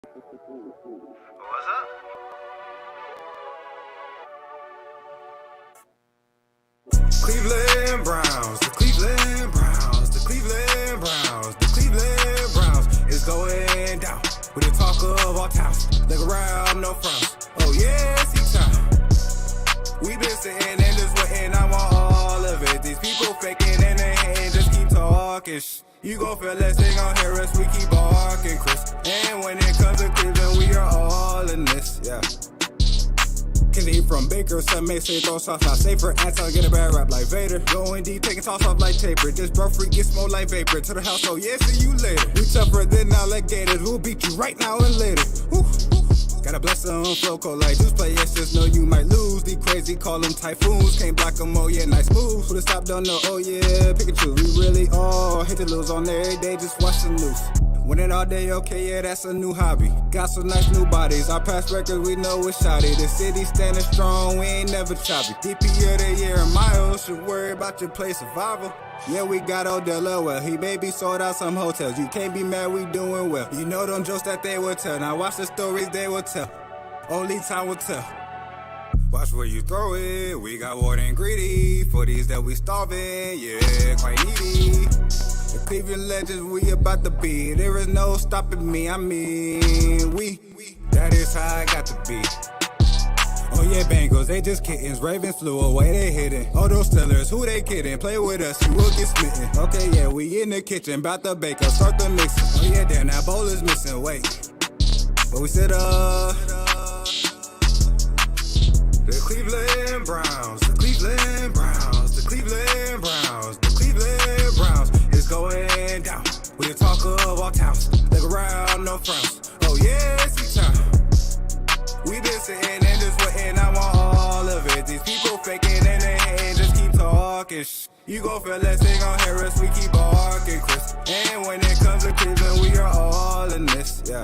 What's up? Cleveland Browns, the Cleveland Browns, the Cleveland Browns, the Cleveland Browns is going down. With the talk of all towns, look around, no frowns. Oh yes, he time. We been sitting and just waiting, I want all of it. These people faking and they hating, just keep talking. You gon' feel less, they gon' hear us, we keep barking, Chris. And when it comes to Cleveland, we are all in this, yeah. Kenny from Baker, some may say throw sauce not safer. Anton get a bad rap like Vader. Going deep, taking toss off like taper. This bro freak get smoke like vapor. To the house, oh yeah, see you later. We tougher than alligators. We'll beat you right now and later. Woo. Got a blessing on flow cold like juice play. Yes, just know you might lose. These crazy call them typhoons. Can't block them, oh yeah, nice moves. Who the stop don't know, oh yeah, pick and choose. We really all hate to lose on every day, just watch the news. Winning all day, okay, yeah, that's a new hobby. Got some nice new bodies. Our past records, we know it's shoddy. The city standing strong, we ain't never choppy. DP of the year and miles, should worry about your play survival. Yeah, we got Odell well. He maybe sold out some hotels. You can't be mad, we doing well. You know them jokes that they will tell. Now watch the stories they will tell. Only time will tell. Watch where you throw it. We got water and greedy. For these that we starving, yeah, quite needy. The Cleveland Legends, we about to be. There is no stopping me, I mean, we. That is how I got to be. Oh yeah, Bengals, they just kittens. Ravens flew away, they hidden. Oh, those Steelers, who they kidding? Play with us, you will get smitten. Okay, yeah, we in the kitchen, bout to bake up, start the mixing. Oh yeah, damn, that bowl is missing, wait. But we said, the Cleveland Browns, the Cleveland Browns, the Cleveland Browns, the Cleveland Browns is going down. We the talk of all towns, look around, no frowns. Oh yes, it's time. We been sitting and just waiting, I want all of it. These people faking and they hating, just keep talking. You gon' feel less, they gon' hear us, we keep barking, Chris. And when it comes to Cleveland, we are all in this, yeah.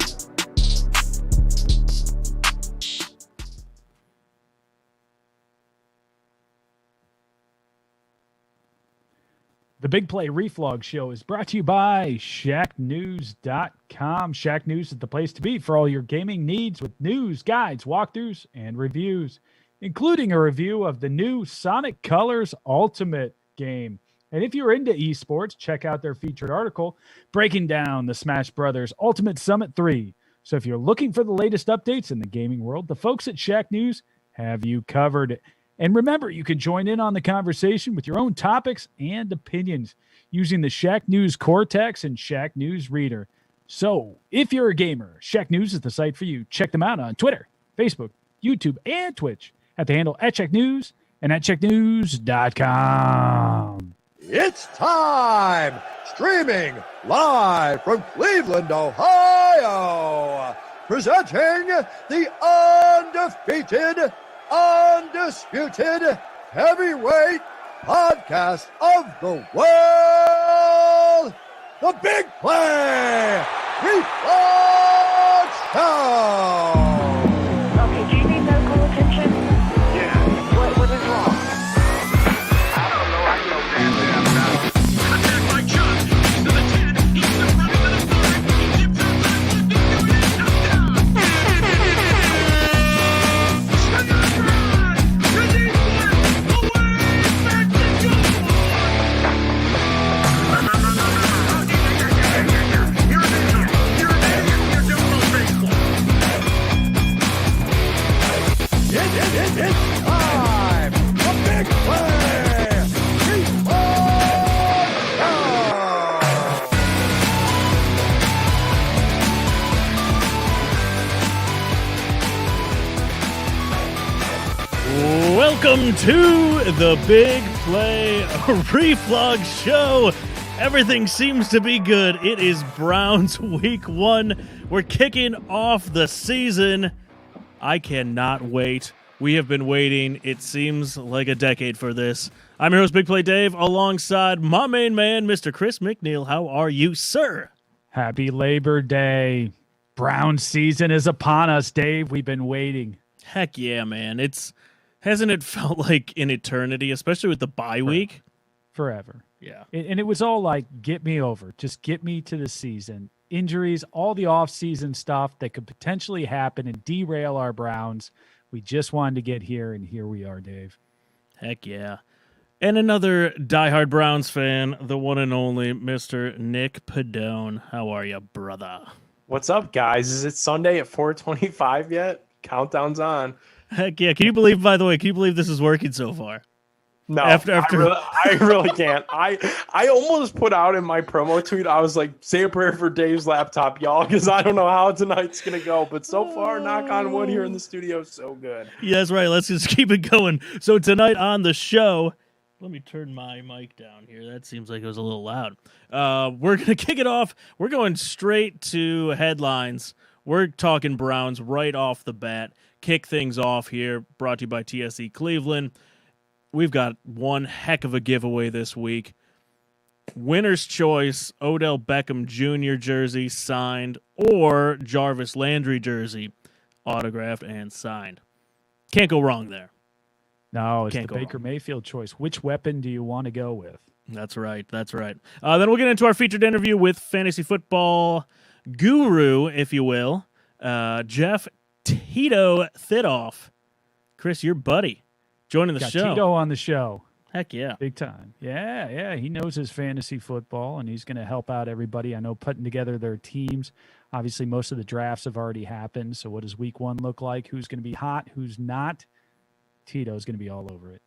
The Big Play Reflog Show is brought to you by ShackNews.com. Shack News is the place to be for all your gaming needs with news, guides, walkthroughs, and reviews, including a review of the new Sonic Colors Ultimate game. And if you're into esports, check out their featured article breaking down the Smash Brothers Ultimate Summit 3. So if you're looking for the latest updates in the gaming world, the folks at Shack News have you covered. And remember, you can join in on the conversation with your own topics and opinions using the Shack News Cortex and Shack News Reader. So, if you're a gamer, Shack News is the site for you. Check them out on Twitter, Facebook, YouTube, and Twitch at the handle @ShackNews and at ShackNews.com. It's time! Streaming live from Cleveland, Ohio! Presenting the undefeated, undisputed heavyweight podcast of the world, the Big Play Reflog Show. Okay, do you need medical attention? Yeah. What is wrong? I don't know. I know damn well about it. Attack by Chuck. To the 10. He's still running to the 5. He dips outside 1, 2, 3, and touchdown. It's time! The Big Play Reflog Show. Welcome to the Big Play Reflog Show. Everything seems to be good. It is Browns Week 1. We're kicking off the season. I cannot wait. We have been waiting, it seems like a decade for this. I'm your host, Big Play Dave, alongside my main man, Mr. Chris McNeil. How are you, sir? Happy Labor Day. Brown season is upon us, Dave. We've been waiting. Heck yeah, man. Hasn't it felt like an eternity, especially with the bye week? Forever. Yeah. And it was all like, get me over. Just get me to the season. injuries, all the offseason stuff that could potentially happen and derail our Browns. We just wanted to get here, and here we are, Dave. Heck yeah. And another diehard Browns fan, the one and only Mr. Nick Padone. How are you, brother? What's up, guys? Is it Sunday at 4:25 yet? Countdown's on. Heck yeah. Can you believe, by the way, this is working so far? No, After- I really can't. I almost put out in my promo tweet, I was like, say a prayer for Dave's laptop, y'all, because I don't know how tonight's going to go. But so far, knock on wood here in the studio, so good. Yeah, that's right. Let's just keep it going. So tonight on the show, let me turn my mic down here. That seems like it was a little loud. We're going to kick it off. We're going straight to headlines. We're talking Browns right off the bat. Kick things off here, brought to you by TSE Cleveland. We've got one heck of a giveaway this week. Winner's choice, Odell Beckham Jr. jersey signed or Jarvis Landry jersey autographed and signed. Can't go wrong there. No, it's Can't the go Baker Mayfield choice. Which weapon do you want to go with? That's right. That's right. Then we'll get into our featured interview with fantasy football guru, if you will, Jeff Tito Thidoff. Chris, your buddy, joining the Got show. Tito on the show. Heck yeah. Big time. Yeah. He knows his fantasy football, and he's going to help out everybody. I know putting together their teams. Obviously, most of the drafts have already happened. So what does week one look like? Who's going to be hot? Who's not? Tito's going to be all over it.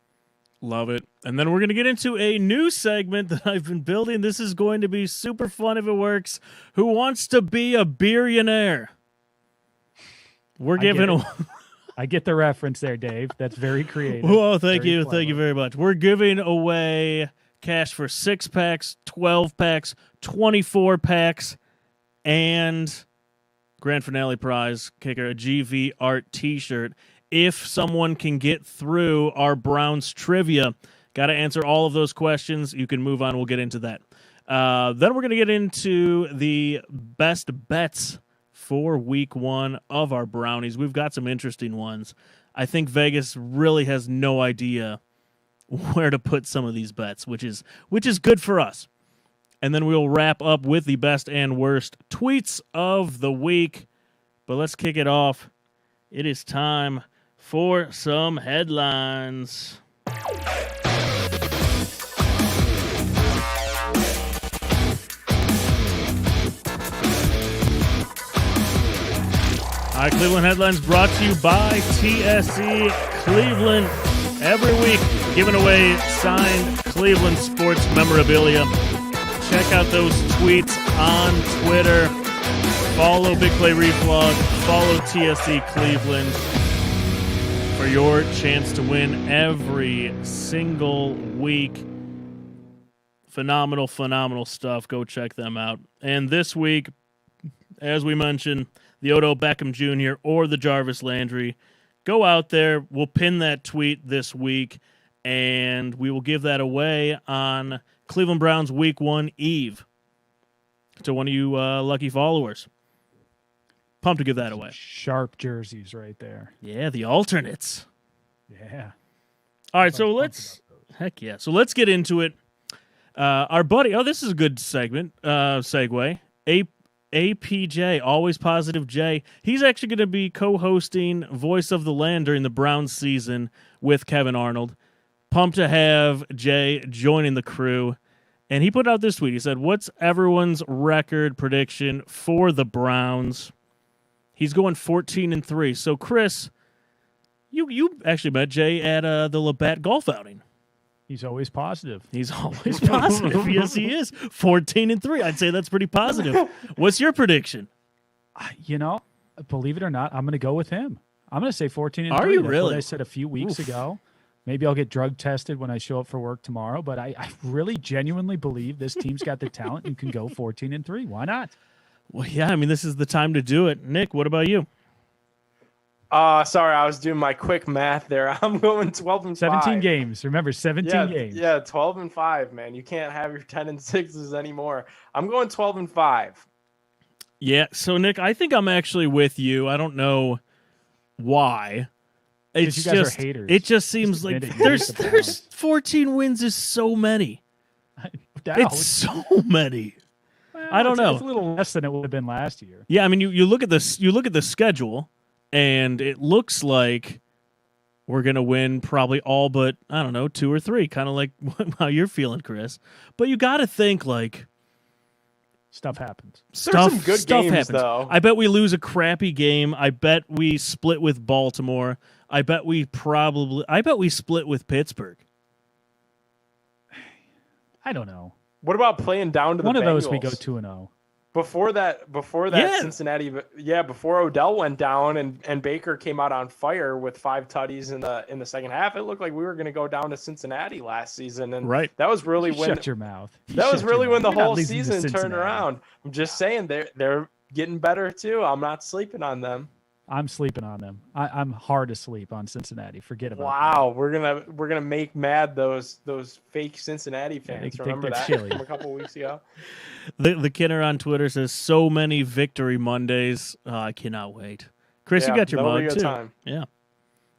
Love it. And then we're going to get into a new segment that I've been building. This is going to be super fun if it works. Who wants to be a billionaire? We're giving I get the reference there, Dave. That's very creative. Whoa, thank Very you. clever. Thank you very much. We're giving away cash for 6-packs, 12-packs, 24-packs, and grand finale prize kicker, a GV Art t-shirt. If someone can get through our Browns trivia, got to answer all of those questions. You can move on. We'll get into that. Then we're going to get into the best bets for week one of our Brownies. We've got some interesting ones. I think Vegas really has no idea where to put some of these bets, which is good for us. And then we'll wrap up with the best and worst tweets of the week. But let's kick it off. It is time for some headlines. All right, Cleveland Headlines brought to you by TSE Cleveland. Every week, giving away signed Cleveland sports memorabilia. Check out those tweets on Twitter. Follow Big Play Reflog. Follow TSE Cleveland for your chance to win every single week. Phenomenal stuff. Go check them out. And this week, as we mentioned, the Odell Beckham Jr. or the Jarvis Landry. Go out there. We'll pin that tweet this week, and we will give that away on Cleveland Browns Week 1 Eve to one of you lucky followers. Pumped to give that away. Sharp jerseys right there. Yeah, the alternates. Yeah. All right, so let's get into it. Our buddy, this is a good segment, segue. APJ, Always Positive J. He's actually going to be co-hosting Voice of the Land during the Browns season with Kevin Arnold. Pumped to have Jay joining the crew. And he put out this tweet. He said, what's everyone's record prediction for the Browns? He's going 14-3. So, Chris, you actually met Jay at the Labatt golf outing. He's always positive. He's always positive. Yes, he is. 14-3. I'd say that's pretty positive. What's your prediction? Believe it or not, I'm going to go with him. I'm going to say 14-3. Are you That's really? what I said a few weeks ago. Maybe I'll get drug tested when I show up for work tomorrow, but I really genuinely believe this team's got the talent and can go 14-3. Why not? Well, yeah, I mean, this is the time to do it. Nick, what about you? Sorry, I was doing my quick math there. I'm going 12-5. 17 games. Remember, 17 games. Yeah, 12-5, man. You can't have your 10-6s anymore. I'm going 12-5. Yeah, so Nick, I think I'm actually with you. I don't know why. It's you guys just are haters. It just seems like admit it. You hate the there's Browns. 14 wins is so many. No doubt. It's so many. Well, I don't know. It's a little less than it would have been last year. Yeah, I mean, you look at this. You look at the schedule, and it looks like we're gonna win probably all but, I don't know, 2 or 3, kind of like how you're feeling, Chris. But you got to think like Stuff happens. There's some good games, happens. though. I bet we lose a crappy game. I bet we split with Baltimore. I bet we split with Pittsburgh. I don't know. What about playing down to the One of those Bengals? we go 2-0. Before that Yeah. Cincinnati, before Odell went down and Baker came out on fire with 5 tutties in the second half, it looked like we were going to go down to Cincinnati last season, and Right. that was really when Shut your mouth. that was really when the You're not whole losing to season turned Cincinnati. around. I'm just saying they're getting better too. I'm not sleeping on them. I'm sleeping on them. I'm hard asleep on Cincinnati. Forget about Wow, we're gonna make mad those fake Cincinnati they fans. think Remember they're that chilly. from a couple weeks ago? The Kinner on Twitter says so many victory Mondays. I cannot wait. Chris, you Yeah, got your that'll mug be a too. time. Yeah.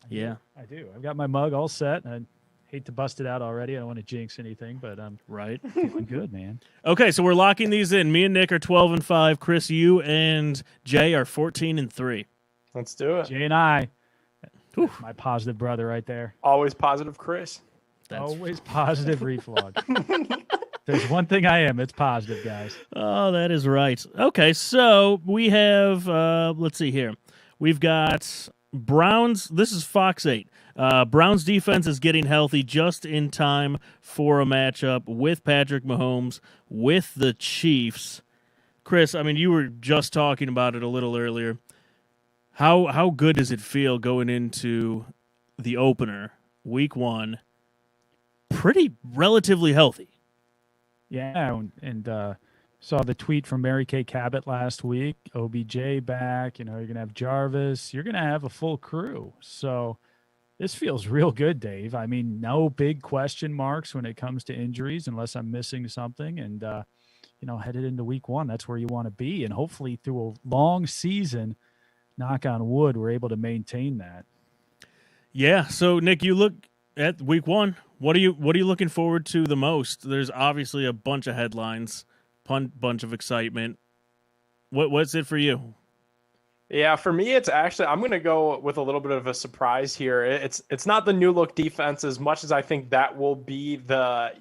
Yeah. that. I do. I've got my mug all set. I hate to bust it out already. I don't want to jinx anything, but I'm Right. feeling good, man. Okay, so we're locking these in. Me and Nick are 12-5. Chris, you and Jay are 14-3. Let's do it. Jay and I, Whew. my positive brother right there. Always positive, Chris. That's Always positive reflux. There's one thing I am. It's positive, guys. Oh, that is right. Okay, so we have, let's see here. We've got Browns. This is Fox 8. Browns defense is getting healthy just in time for a matchup with Patrick Mahomes with the Chiefs. Chris, I mean, you were just talking about it a little earlier. How good does it feel going into the opener, week 1, pretty relatively healthy? Yeah, and saw the tweet from Mary Kay Cabot last week. OBJ back. You're going to have Jarvis. You're going to have a full crew. So this feels real good, Dave. I mean, no big question marks when it comes to injuries, unless I'm missing something. And headed into week 1, that's where you want to be. And hopefully through a long season, knock on wood, we're able to maintain that. Yeah. So Nick, you look at week 1. What are you looking forward to the most? There's obviously a bunch of headlines, bunch of excitement. What's it for you? Yeah, for me, it's actually, I'm going to go with a little bit of a surprise here. It's not the new look defense as much as I think that will be the,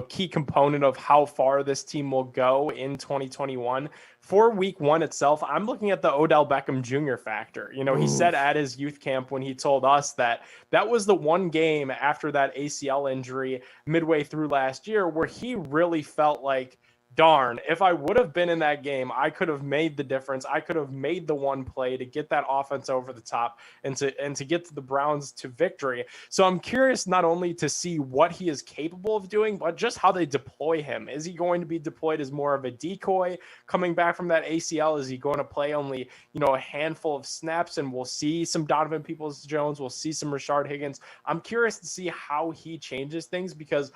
key component of how far this team will go in 2021. For week 1 itself, I'm looking at the Odell Beckham Jr. factor. He said at his youth camp when he told us that was the one game after that ACL injury midway through last year where he really felt like, darn, if I would have been in that game, I could have made the difference. I could have made the one play to get that offense over the top and to get the Browns to victory. So I'm curious not only to see what he is capable of doing, but just how they deploy him. Is he going to be deployed as more of a decoy coming back from that ACL? Is he going to play only, a handful of snaps, and we'll see some Donovan Peoples-Jones, we'll see some Rashard Higgins. I'm curious to see how he changes things, because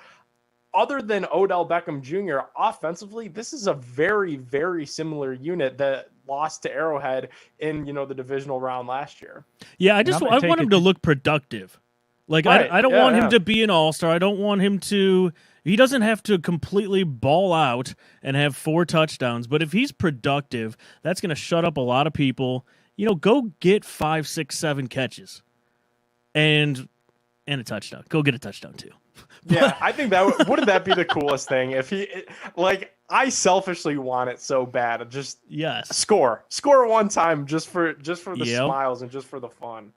other than Odell Beckham Jr., offensively, this is a very, very similar unit that lost to Arrowhead in, the divisional round last year. Yeah, I want him to look productive. Like, Right. I don't want him to be an all-star. I don't want him to – he doesn't have to completely ball out and have 4 touchdowns. But if he's productive, that's going to shut up a lot of people. Go get 5, 6, 7 catches and a touchdown. Go get a touchdown, too. Yeah, I think wouldn't that be the coolest thing if he, I selfishly want it so bad. Just Yes. score one time just for the Yep. smiles and just for the fun.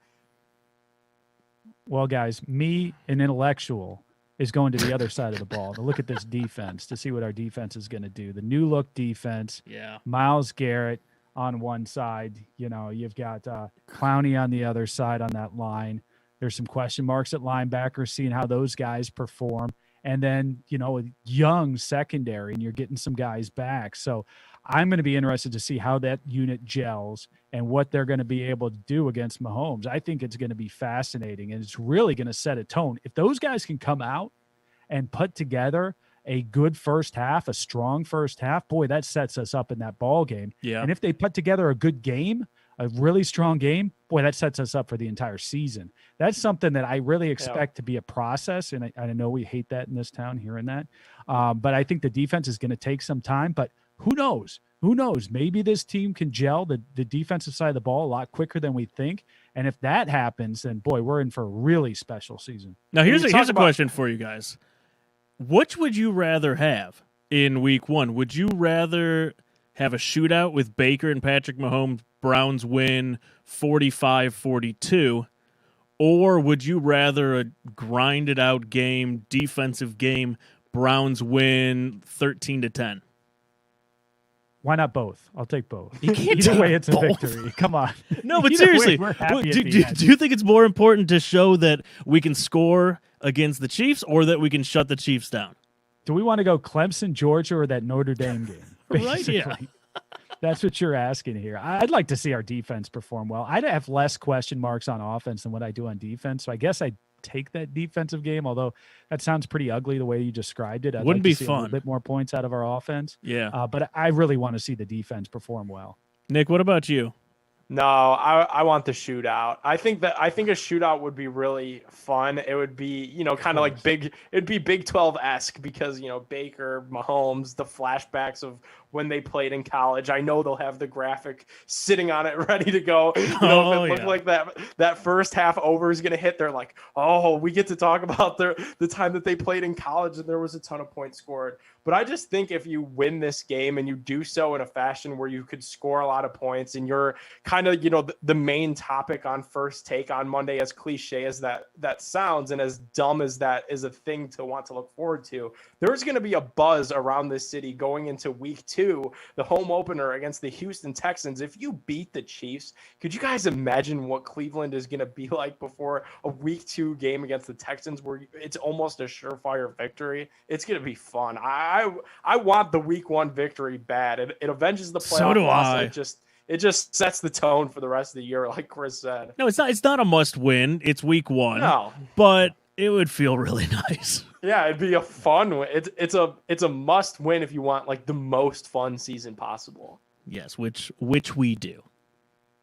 Well, guys, me, an intellectual, is going to the other side of the ball to look at this defense, to see what our defense is going to do. The new look defense, Yeah. Myles Garrett on one side. You've got Clowney on the other side on that line. There's some question marks at linebacker, seeing how those guys perform. And then, a young secondary, and you're getting some guys back. So I'm going to be interested to see how that unit gels and what they're going to be able to do against Mahomes. I think it's going to be fascinating, and it's really going to set a tone. If those guys can come out and put together a good first half, a strong first half, boy, that sets us up in that ball game. Yeah. And if they put together a good game, a really strong game, boy, that sets us up for the entire season. That's something that I really expect to be a process, and I know we hate that in this town, hearing that. But I think the defense is going to take some time. But who knows? Who knows? Maybe this team can gel the defensive side of the ball a lot quicker than we think. And if that happens, then boy, we're in for a really special season. Now, here's you a talk about- question for you guys. Which would you rather have in week one? Would you rather have a shootout with Baker and Patrick Mahomes, Browns win 45-42, or would you rather a grinded out game, defensive game, Browns win 13-10? Why not both? I'll take both. You can't Either take way, it's a both. victory. Come on. No, but Either way, seriously, we're happy at the do end. you think it's more important to show that we can score against the Chiefs or that we can shut the Chiefs down? Do we want to go Clemson, Georgia, or that Notre Dame game? Right, yeah. Basically. That's what you're asking here. I'd like to see our defense perform well. I'd have less question marks on offense than what I do on defense. So I guess I'd take that defensive game, although that sounds pretty ugly the way you described it. I'd Wouldn't like be to see fun. a little bit more points out of our offense. Yeah. But I really want to see the defense perform well. Nick, what about you? No, I want the shootout. I think a shootout would be really fun. It would be, kind of like it'd be Big 12-esque because, Baker, Mahomes, the flashbacks of when they played in college. I know they'll have the graphic sitting on it ready to go. If it looked like that first half over is going to hit, they're like, oh, we get to talk about the time that they played in college and there was a ton of points scored. But I just think if you win this game and you do so in a fashion where you could score a lot of points and you're kind of, the main topic on First Take on Monday, as cliche as that sounds and as dumb as that is a thing to want to look forward to, there's going to be a buzz around this city going into week 2, the home opener against the Houston Texans. If you beat the Chiefs, could you guys imagine what Cleveland is going to be like before a week 2 game against the Texans where it's almost a surefire victory? It's going to be fun. I want the week 1 victory bad. It avenges the playoff So do loss. I. And it just sets the tone for the rest of the year, like Chris said. No, it's not a must win. It's week 1. No. But it would feel really nice. Yeah, it'd be a fun win. It's a must win if you want like the most fun season possible. Yes, which we do.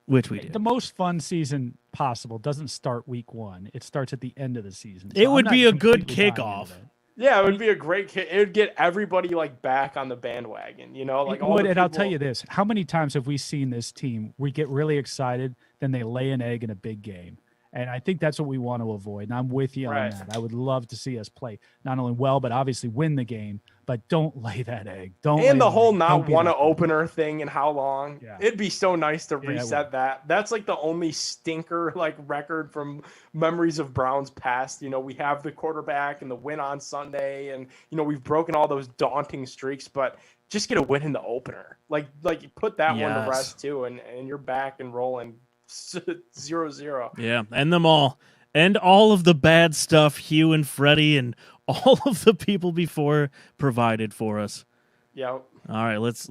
Which we do. The most fun season possible doesn't start week 1. It starts at the end of the season. It I'm would not be a good completely buying into kickoff. that. Yeah, it would be a great kick. It would get everybody like back on the bandwagon, like It all would, the and I'll tell people- you this: how many times have we seen this team? We get really excited, then they lay an egg in a big game, and I think that's what we want to avoid. And I'm with you Right. on that. I would love to see us play not only well, but obviously win the game. But don't lay that egg. Don't. lay And the that whole egg. not Don't be want to that guy. opener thing and how long. Yeah. It'd be so nice to Yeah, it reset that. That's like the only stinker like record from memories of Browns past. We have the quarterback and the win on Sunday, and we've broken all those daunting streaks, but just get a win in the opener. Like you put that one Yes. to rest too, and you're back and rolling 0-0. Yeah, end them all. And all of the bad stuff Hugh and Freddie and all of the people before provided for us. Yeah. All right, let's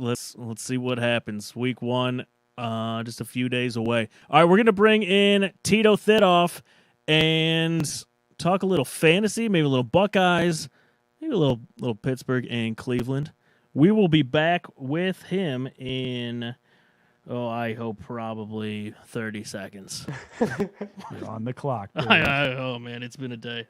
see what happens. Week 1, just a few days away. All right, we're gonna bring in Tito Thidoff and talk a little fantasy, maybe a little Buckeyes, maybe a little Pittsburgh and Cleveland. We will be back with him in, I hope probably 30 seconds. You're on the clock. dude. Oh man, it's been a day.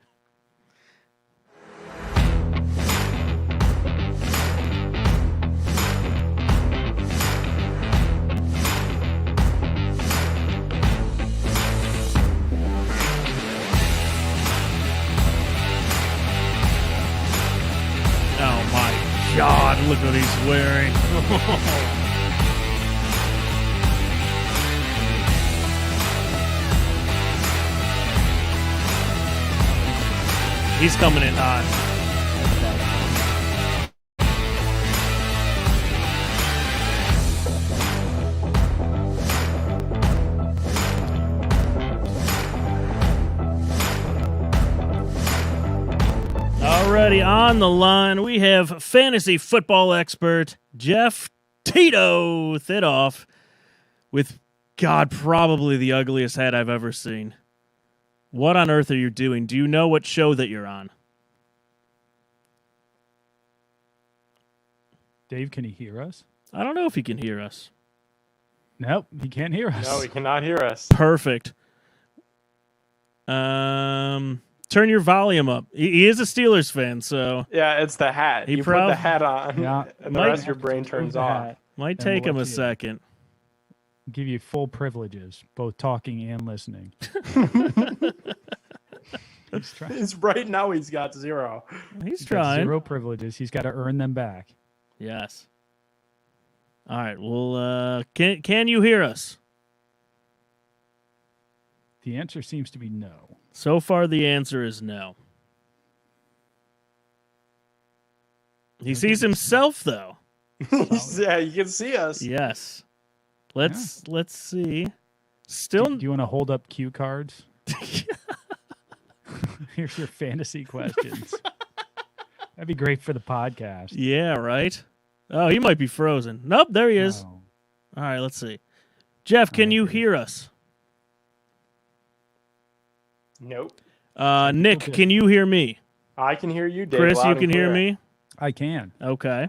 Oh my God, look what he's wearing. He's coming in hot. Alrighty, on the line, we have fantasy football expert Jeff Tito Thidoff with, God, probably the ugliest hat I've ever seen. What on earth are you doing? Do you know what show that you're on? Dave, can he hear us? I don't know if he can hear us. Nope, he can't hear us. No, he cannot hear us. Perfect. turn your volume up. He is a Steelers fan, so Yeah, it's the hat. He You prob- put the hat on, Yeah. and the Might rest of your Have to brain remove turns the off. hat. might Then take we'll him a let you in. second. Give you full privileges, both talking and listening. He's trying. It's right now he's got 0. He's He's got trying. 0 privileges. He's got to earn them back. Yes. All right. Well, can you hear us? The answer seems to be no. So far, the answer is no. He sees himself, though. Yeah, you can see us. Yes. Let's see. Still, Do you want to hold up cue cards? Here's your fantasy questions. That'd be great for the podcast. yeah, right. Oh, he might be frozen. Nope, there he is. Oh, All right, let's see. Jeff, can you hear us? Nope. Nick, can you hear me? I can hear you, Dave. Chris, loud you and can hear clear. me? I can. Okay.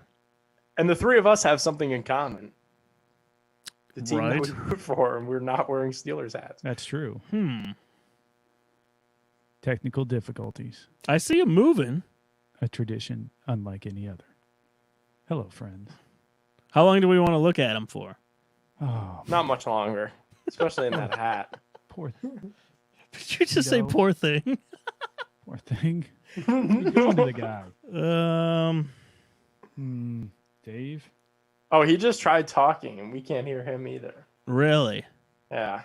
And the three of us have something in common. The team Right. that we root for, and we're not wearing Steelers hats. That's true. Hmm. Technical difficulties. I see him moving. A tradition unlike any other. Hello, friends. How long do we want to look at him for? Oh, Not much longer, especially in that hat. poor, Did you just say No. poor thing? poor thing. What are you doing to the guy? Dave? Oh, he just tried talking, and we can't hear him either. Really? Yeah.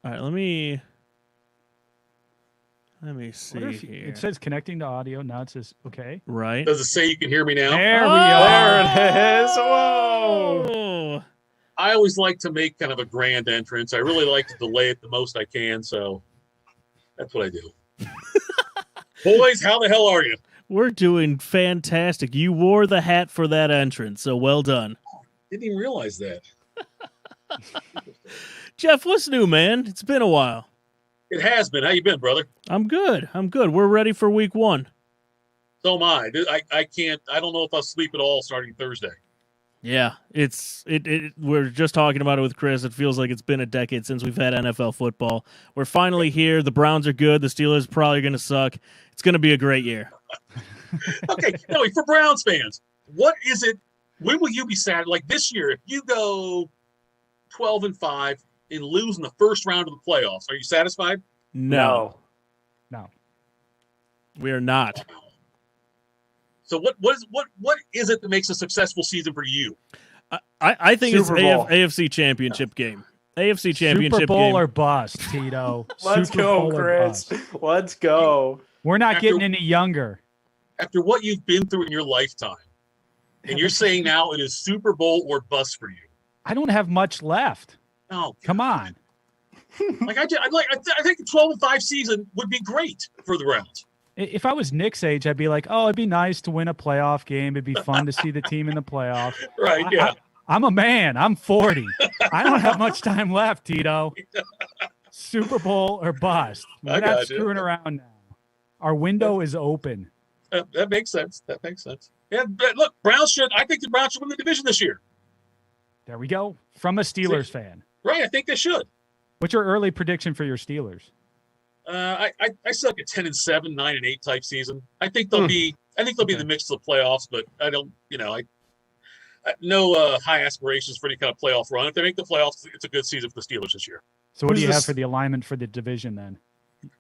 All right, let me What see if here. it says connecting to audio. Now it says okay. right. Does it say you can hear me now? There we Oh! are. There it is. Whoa. Oh, I always like to make kind of a grand entrance. I really like to delay it the most I can, so that's what I do. Boys, how the hell are you? we're doing fantastic. You wore the hat for that entrance, so well done. Didn't even realize that. Jeff, what's new, man? It's been a while. It has been. How you been, brother? I'm good. We're ready for week 1. So am I. I can't. I don't know if I'll sleep at all starting Thursday. Yeah, we're just talking about it with Chris. It feels like it's been a decade since we've had NFL football. We're finally here. The Browns are good. The Steelers are probably going to suck. It's going to be a great year. Okay, no, for Browns fans, what is it? When will you be sad? Like this year, if you go 12-5 and lose in the first round of the playoffs, are you satisfied? No, No. we are not. So what is it that makes a successful season for you? I think Super it's Bowl. AFC Championship game. AFC Championship Super Bowl game. or bust, Tito. Let's Super go, Bowl or Chris. bust. Let's go. We're not After- getting any younger. After what you've been through in your lifetime, and you're saying now it is Super Bowl or bust for you. I don't have much left. Oh, Come on. like I think the 12-5 season would be great for the Browns. If I was Nick's age, I'd be like, oh, it'd be nice to win a playoff game. It'd be fun to see the team in the playoffs. Right? Yeah. I'm a man. I'm 40. I don't have much time left, Tito. Super Bowl or bust. We're I not got you. screwing around now. Our window is open. That makes sense. That makes sense. Yeah, but look, I think the Browns should win the division this year. There we go. From a Steelers fan. Right? I think they should. What's your early prediction for your Steelers? I suck at 10-7, 9-8 type season. I think they'll be. I think they'll be in the mix of the playoffs, but I don't. I no high aspirations for any kind of playoff run. If they make the playoffs, it's a good season for the Steelers this year. So what do Who's you have this- for the alignment for the division then?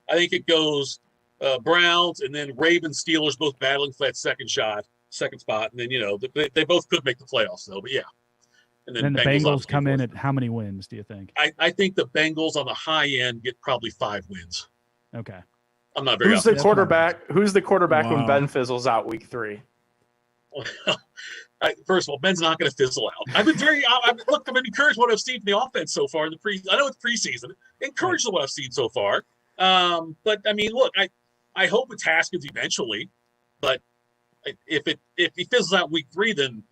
I think it goes Browns and then Ravens, Steelers both battling for that second spot, and then they both could make the playoffs though. But yeah, and Then the Bengals Bengals come in fourth. at how many wins, do you think? I think the Bengals on the high end get probably 5 wins. Okay. I'm not very Who's the That's quarterback? Who's the quarterback Wow. when Ben fizzles out week 3? First of all, Ben's not going to fizzle out. I've been I've been encouraged what I've seen from the offense so far in the I know it's preseason. Encouraged with what I've seen so far. But I mean, look, I hope it's Haskins eventually, but if he fizzles out week 3, then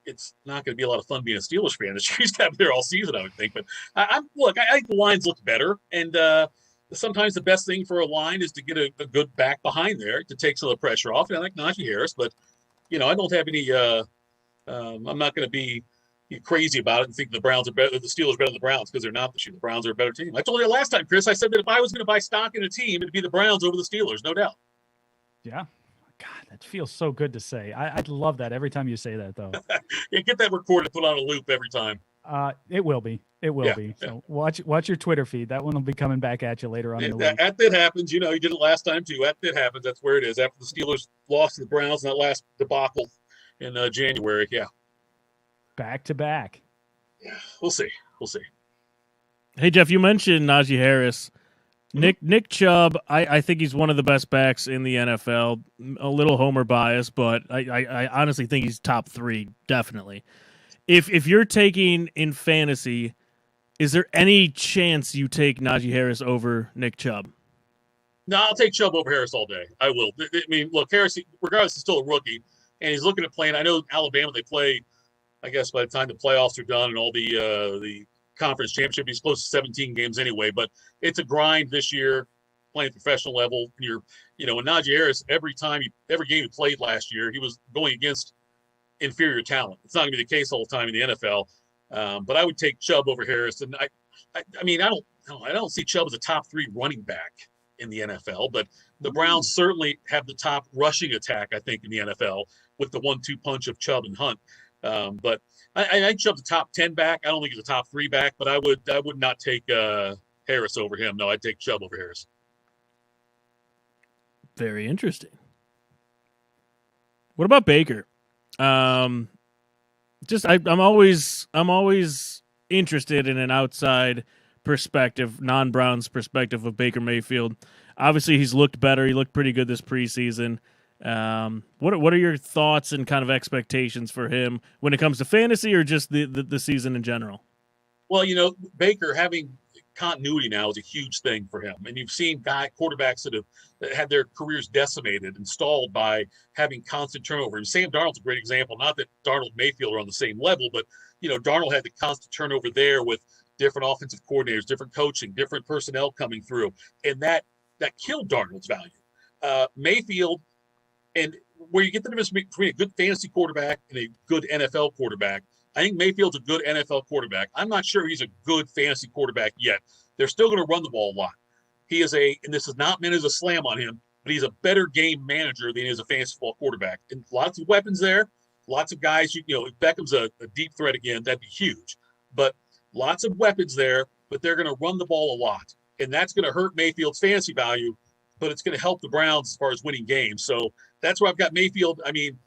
it's not going to be a lot of fun being a Steelers fan. He's got to be there all season, I would think. But I think the lines look better, and sometimes the best thing for a line is to get a good back behind there to take some of the pressure off. And I like Najee Harris, but I don't have any. I'm not going to be get crazy about it and think the Browns are better, the Steelers are better than the Browns, because they're not this year. The Browns are a better team. I told you last time, Chris. I said that if I was going to buy stock in a team, it'd be the Browns over the Steelers, no doubt. Yeah. God, that feels so good to say. I'd love that every time you say that, though. Yeah, get that recorded, put on a loop every time. It will be. It will be. So watch your Twitter feed. That one will be coming back at you later on in the week. That happens. You know, you did it last time too. That happens. That's where it is. After the Steelers lost to the Browns in that last debacle in January. Yeah. Back to back. Yeah. We'll see. We'll see. Hey, Jeff, you mentioned Najee Harris. Nick Chubb, I think he's one of the best backs in the NFL. A little homer bias, but I honestly think he's top 3, definitely. If you're taking in fantasy, is there any chance you take Najee Harris over Nick Chubb? No, I'll take Chubb over Harris all day. I will. I mean, look, Harris, regardless, is still a rookie, and he's looking at playing. I know Alabama, they play, I guess, by the time the playoffs are done and all the conference championship, he's close to 17 games anyway, but it's a grind this year playing professional level. When Najee Harris, every game he played last year, he was going against inferior talent. It's not going to be the case all the time in the NFL, but I would take Chubb over Harris. And I mean, I don't see Chubb as a top 3 running back in the NFL, but the Browns certainly have the top rushing attack, I think, in the NFL with the 1-2 punch of Chubb and Hunt. But I think Chubb's a top 10 back. I don't think he's a top 3 back, but I would not take Harris over him. No, I'd take Chubb over Harris. Very interesting. What about Baker? I'm always interested in an outside perspective, non-Browns perspective of Baker Mayfield. Obviously, he's looked better. He looked pretty good this preseason. What are your thoughts and kind of expectations for him when it comes to fantasy or just the season in general? Well, Baker having continuity now is a huge thing for him. And you've seen quarterbacks that have had their careers decimated and stalled by having constant turnover. And Sam Darnold's a great example. Not that Darnold and Mayfield are on the same level, but, Darnold had the constant turnover there with different offensive coordinators, different coaching, different personnel coming through. And that killed Darnold's value. Mayfield, and where you get the difference between a good fantasy quarterback and a good NFL quarterback, I think Mayfield's a good NFL quarterback. I'm not sure he's a good fantasy quarterback yet. They're still going to run the ball a lot. He is and this is not meant as a slam on him, but he's a better game manager than he is a fantasy football quarterback. And lots of weapons there, lots of guys. If Beckham's a deep threat again, that'd be huge. But lots of weapons there, but they're going to run the ball a lot. And that's going to hurt Mayfield's fantasy value, but it's going to help the Browns as far as winning games. So that's where I've got Mayfield. I mean,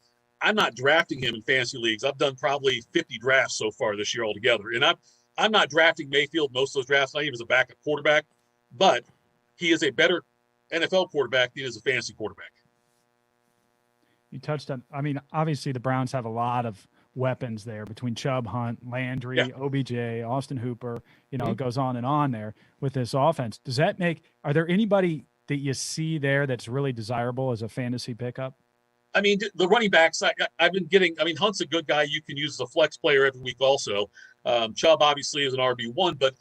I'm not drafting him in fantasy leagues. I've done probably 50 drafts so far this year altogether. And I'm not drafting Mayfield most of those drafts, not even as a backup quarterback, but he is a better NFL quarterback than he is a fantasy quarterback. You touched on, obviously the Browns have a lot of weapons there between Chubb, Hunt, Landry, OBJ, Austin Hooper, it goes on and on there with this offense. Are there anybody that you see there that's really desirable as a fantasy pickup? I mean, the running backs, I've been getting, Hunt's a good guy you can use as a flex player every week also. Chubb obviously is an RB1, but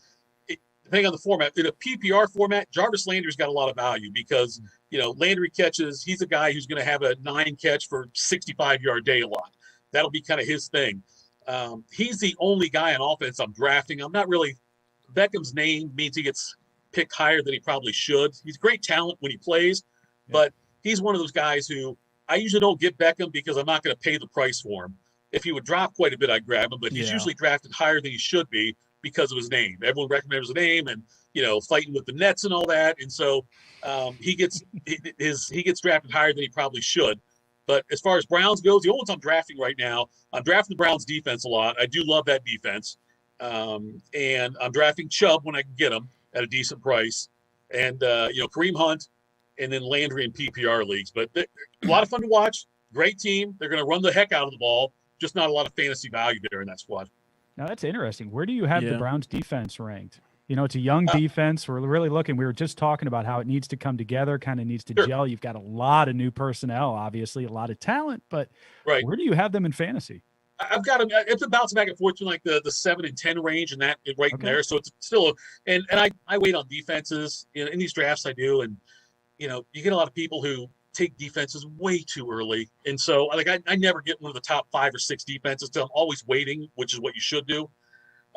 depending on the format, in a PPR format, Jarvis Landry's got a lot of value because, Landry catches, he's a guy who's going to have a 9 catch for 65-yard day a lot. That'll be kind of his thing. He's the only guy on offense I'm drafting. I'm not really, Beckham's name means he gets picked higher than he probably should. He's great talent when he plays, but he's one of those guys who, I usually don't get Beckham because I'm not going to pay the price for him. If he would drop quite a bit, I'd grab him, but he's usually drafted higher than he should be because of his name. Everyone recommends his name and, fighting with the Nets and all that. And so he gets drafted higher than he probably should. But as far as Browns goes, the only ones I'm drafting right now, I'm drafting the Browns defense a lot. I do love that defense. And I'm drafting Chubb when I can get him at a decent price. And, Kareem Hunt, and then Landry in PPR leagues. But a lot of fun to watch. Great team. They're going to run the heck out of the ball. Just not a lot of fantasy value there in that squad. Now, that's interesting. Where do you have the Browns defense ranked? It's a young defense. We're really looking. We were just talking about how it needs to come together, kind of needs to gel. You've got a lot of new personnel, obviously, a lot of talent. But where do you have them in fantasy? I've got them. It's a bounce back and forth to like the 7 and 10 range, and that right in there. So it's still and I wait on defenses in these drafts. I do, and you get a lot of people who take defenses way too early. And so like I never get one of the top 5 or 6 defenses till I'm always waiting, which is what you should do.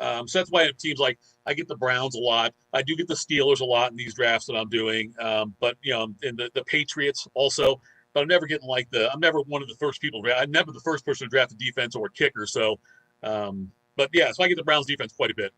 So that's why teams like I get the Browns a lot. I do get the Steelers a lot in these drafts that I'm doing. But and the Patriots also. But I'm never getting I'm never one of the first people. I'm never the first person to draft a defense or a kicker. So, but yeah, so I get the Browns defense quite a bit.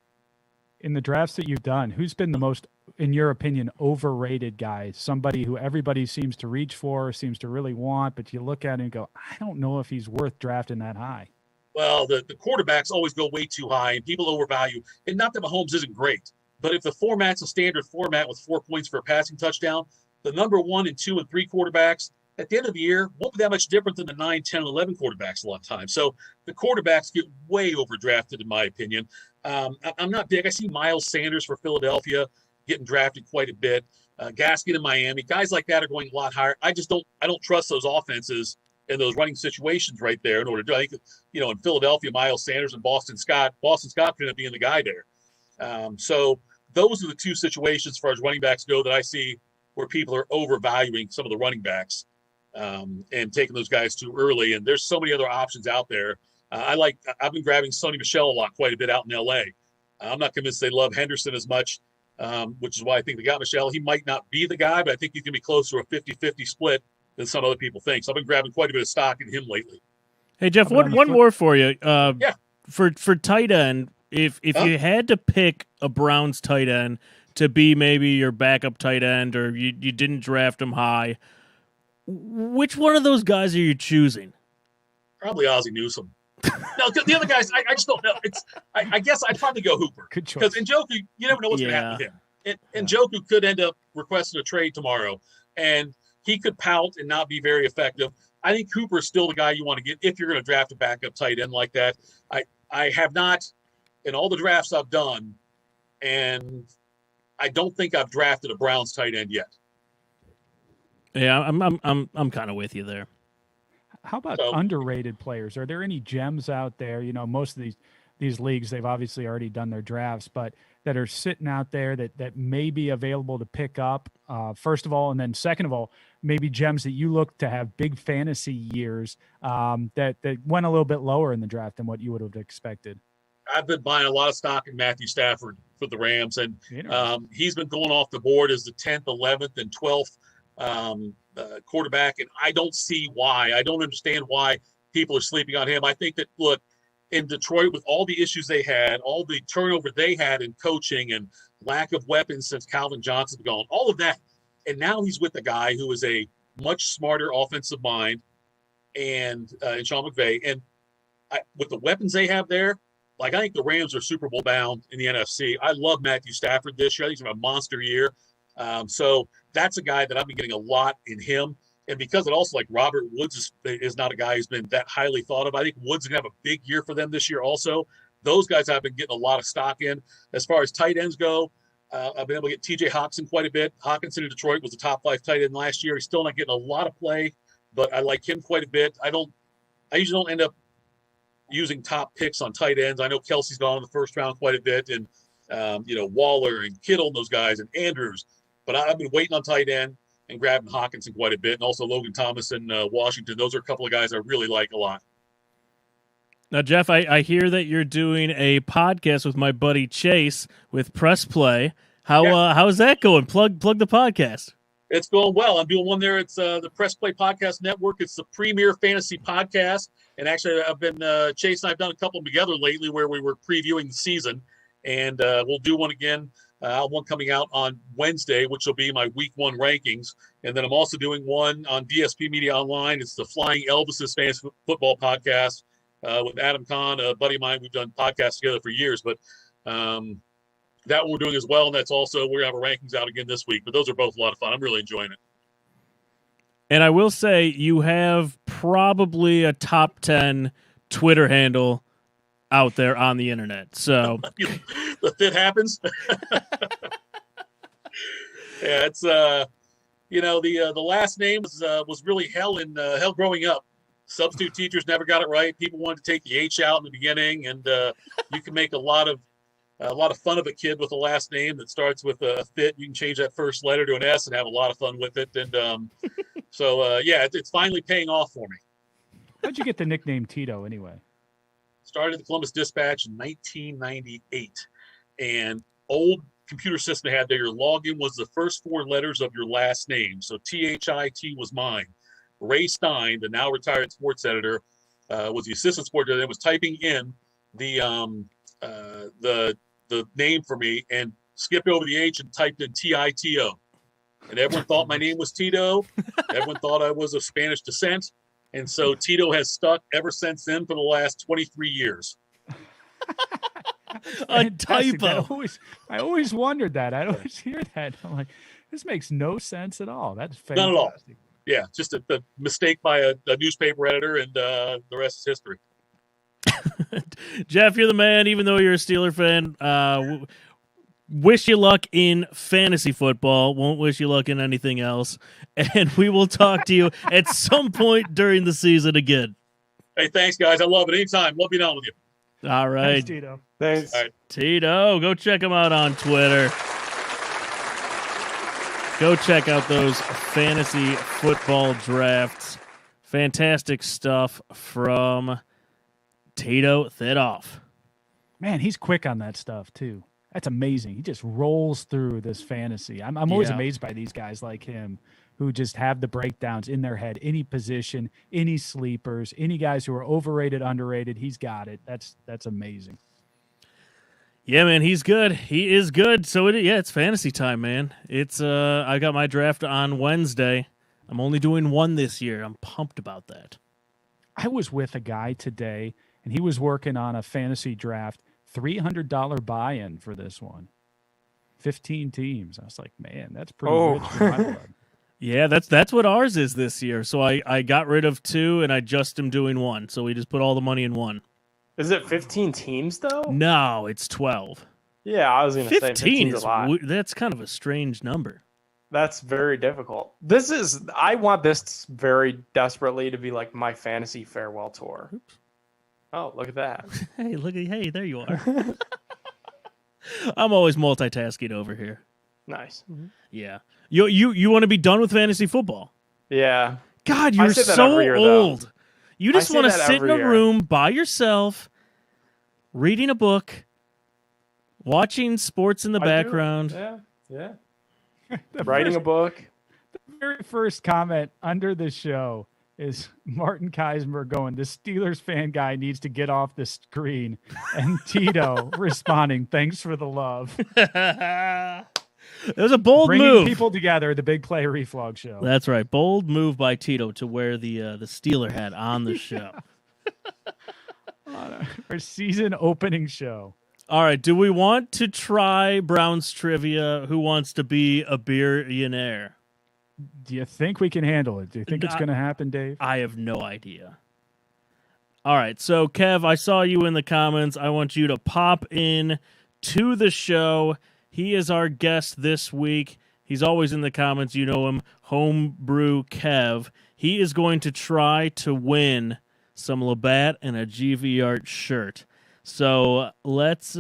In the drafts that you've done, who's been the most, in your opinion, overrated guy? Somebody who everybody seems to reach for, seems to really want, but you look at him and go, I don't know if he's worth drafting that high. Well, the quarterbacks always go way too high, and people overvalue. And not that Mahomes isn't great, but if the format's a standard format with 4 points for a passing touchdown, the number 1 and 2 and 3 quarterbacks at the end of the year won't be that much different than the 9, 10, and 11 quarterbacks a lot of times. So the quarterbacks get way overdrafted, in my opinion. I'm not big. I see Miles Sanders for Philadelphia getting drafted quite a bit. Gaskin in Miami, guys like that are going a lot higher. I don't trust those offenses in those running situations right there. In order to do, I think in Philadelphia, Miles Sanders and Boston Scott could end up being the guy there. So those are the 2 situations as far as running backs go that I see where people are overvaluing some of the running backs and taking those guys too early. And there's so many other options out there. I've been grabbing Sonny Michel quite a bit out in LA. I'm not convinced they love Henderson as much, which is why I think they got Michel. He might not be the guy, but I think he's going to be closer to a 50-50 split than some other people think. So I've been grabbing quite a bit of stock in him lately. Hey, Jeff, one more for you. Yeah. For tight end, if you had to pick a Browns tight end to be maybe your backup tight end, or you didn't draft him high, which one of those guys are you choosing? Probably Ozzie Newsome. No, the other guys, I just don't know. I guess I'd probably go Hooper. Good choice. Because Njoku, you never know what's going to happen with him. And Njoku could end up requesting a trade tomorrow, and he could pout and not be very effective. I think Hooper is still the guy you want to get if you're going to draft a backup tight end like that. I have not, in all the drafts I've done, and I don't think I've drafted a Browns tight end yet. Yeah, I'm kind of with you there. How about underrated players? Are there any gems out there? Most of these leagues, they've obviously already done their drafts, but that are sitting out there that may be available to pick up, first of all, and then second of all, maybe gems that you look to have big fantasy years that went a little bit lower in the draft than what you would have expected. I've been buying a lot of stock in Matthew Stafford for the Rams, and he's been going off the board as the 10th, 11th, and 12th quarterback, and I don't see why. I don't understand why people are sleeping on him. I think that, look, in Detroit, with all the issues they had, all the turnover they had in coaching and lack of weapons since Calvin Johnson's gone, all of that, and now he's with a guy who is a much smarter offensive mind, and Sean McVay, and with the weapons they have there, I think the Rams are Super Bowl bound in the NFC. I love Matthew Stafford this year. I think he's having a monster year. So that's a guy that I've been getting a lot in him. And because it also, Robert Woods is not a guy who's been that highly thought of. I think Woods is going to have a big year for them this year also. Those guys I've been getting a lot of stock in. As far as tight ends go, I've been able to get TJ Hawkinson quite a bit. Hawkinson in Detroit was a top 5 tight end last year. He's still not getting a lot of play, but I like him quite a bit. I usually don't end up using top picks on tight ends. I know Kelsey's gone in the first round quite a bit, and Waller and Kittle and those guys and Andrews. But I've been waiting on tight end and grabbing Hawkinson quite a bit, and also Logan Thomas in Washington. Those are a couple of guys I really like a lot. Now, Jeff, I hear that you're doing a podcast with my buddy Chase with Press Play. How is that going? Plug the podcast. It's going well. I'm doing one there. It's the Press Play Podcast Network. It's the premier fantasy podcast. And actually, I've been Chase and I've done a couple together lately where we were previewing the season. And we'll do one again. One coming out on Wednesday, which will be my week 1 rankings. And then I'm also doing one on DSP Media Online. It's the Flying Elvis's Fantasy Football Podcast with Adam Kahn, a buddy of mine. We've done podcasts together for years, but that one we're doing as well. And that's also, we're going to have our rankings out again this week. But those are both a lot of fun. I'm really enjoying it. And I will say you have probably a top 10 Twitter handle out there on the internet. So the fit happens. Yeah, it's the last name was really hell growing up. Substitute teachers never got it right. People wanted to take the H out in the beginning, and you can make a lot of fun of a kid with a last name that starts with a fit. You can change that first letter to an S and have a lot of fun with it. And So yeah, it's finally paying off for me. How'd you get the nickname Tito anyway? Started the Columbus Dispatch in 1998, and old computer system had there. Your login was the first 4 letters of your last name. So THIT was mine. Ray Stein, the now retired sports editor, was the assistant sports editor. Was typing in the name for me and skipped over the H and typed in TITO. And everyone thought my name was Tito. Everyone thought I was of Spanish descent. And so Tito has stuck ever since then for the last 23 years. A Fantastic. typo. I always wondered that. I always hear that. I'm like, this makes no sense at all. That's fantastic. Not at all. Yeah, just a mistake by a newspaper editor, and the rest is history. Jeff, you're the man, even though you're a Steeler fan. Wish you luck in fantasy football. Won't wish you luck in anything else. And we will talk to you at some point during the season again. Hey, thanks, guys. I love it. Anytime. Love being on with you. All right. Thanks, Tito. Thanks. All right. Tito, go check him out on Twitter. Go check out those fantasy football drafts. Fantastic stuff from Tito Thedoff. Man, he's quick on that stuff too. That's amazing. He just rolls through this fantasy. I'm always Yeah. amazed by these guys like him who just have the breakdowns in their head. Any position, any sleepers, any guys who are overrated, underrated. He's got it. That's amazing. Yeah, man, he's good. He is good. So it's fantasy time, man. It's I got my draft on Wednesday. I'm only doing one this year. I'm pumped about that. I was with a guy today, and he was working on a fantasy draft, $300 buy-in for this one. 15 teams. I was like, man, that's pretty rich for my blood. Yeah, that's what ours is this year. So I got rid of 2, and I just am doing 1. So we just put all the money in 1. Is it 15 teams though? No, it's 12. Yeah, I was going to say 15 15's is a lot. that's kind of a strange number. That's very difficult. I want this very desperately to be like my fantasy farewell tour. Oops. Oh, look at that. Hey, there you are. I'm always multitasking over here. Nice. Yeah. You want to be done with fantasy football? Yeah. God, I you're say that so every year, though. old. You just I say want to that sit in every a year. room by yourself, reading a book, watching sports in the I do. background. Yeah. The Writing a book. very first comment under the show is Martin Keismer going, the Steelers fan guy needs to get off the screen. And Tito responding, thanks for the love. It was a bold Bringing move. people together, the Big Play Reflog Show. That's right. Bold move by Tito to wear the Steeler hat on the show. Our season opening show. All right. Do we want to try Browns trivia? Who wants to be a billionaire? Do you think we can handle it? Do you think it's going to happen, Dave? I have no idea. All right. So, Kev, I saw you in the comments. I want you to pop in to the show. He is our guest this week. He's always in the comments. You know him, Homebrew Kev. He is going to try to win some Labatt and a GV Art shirt. So let's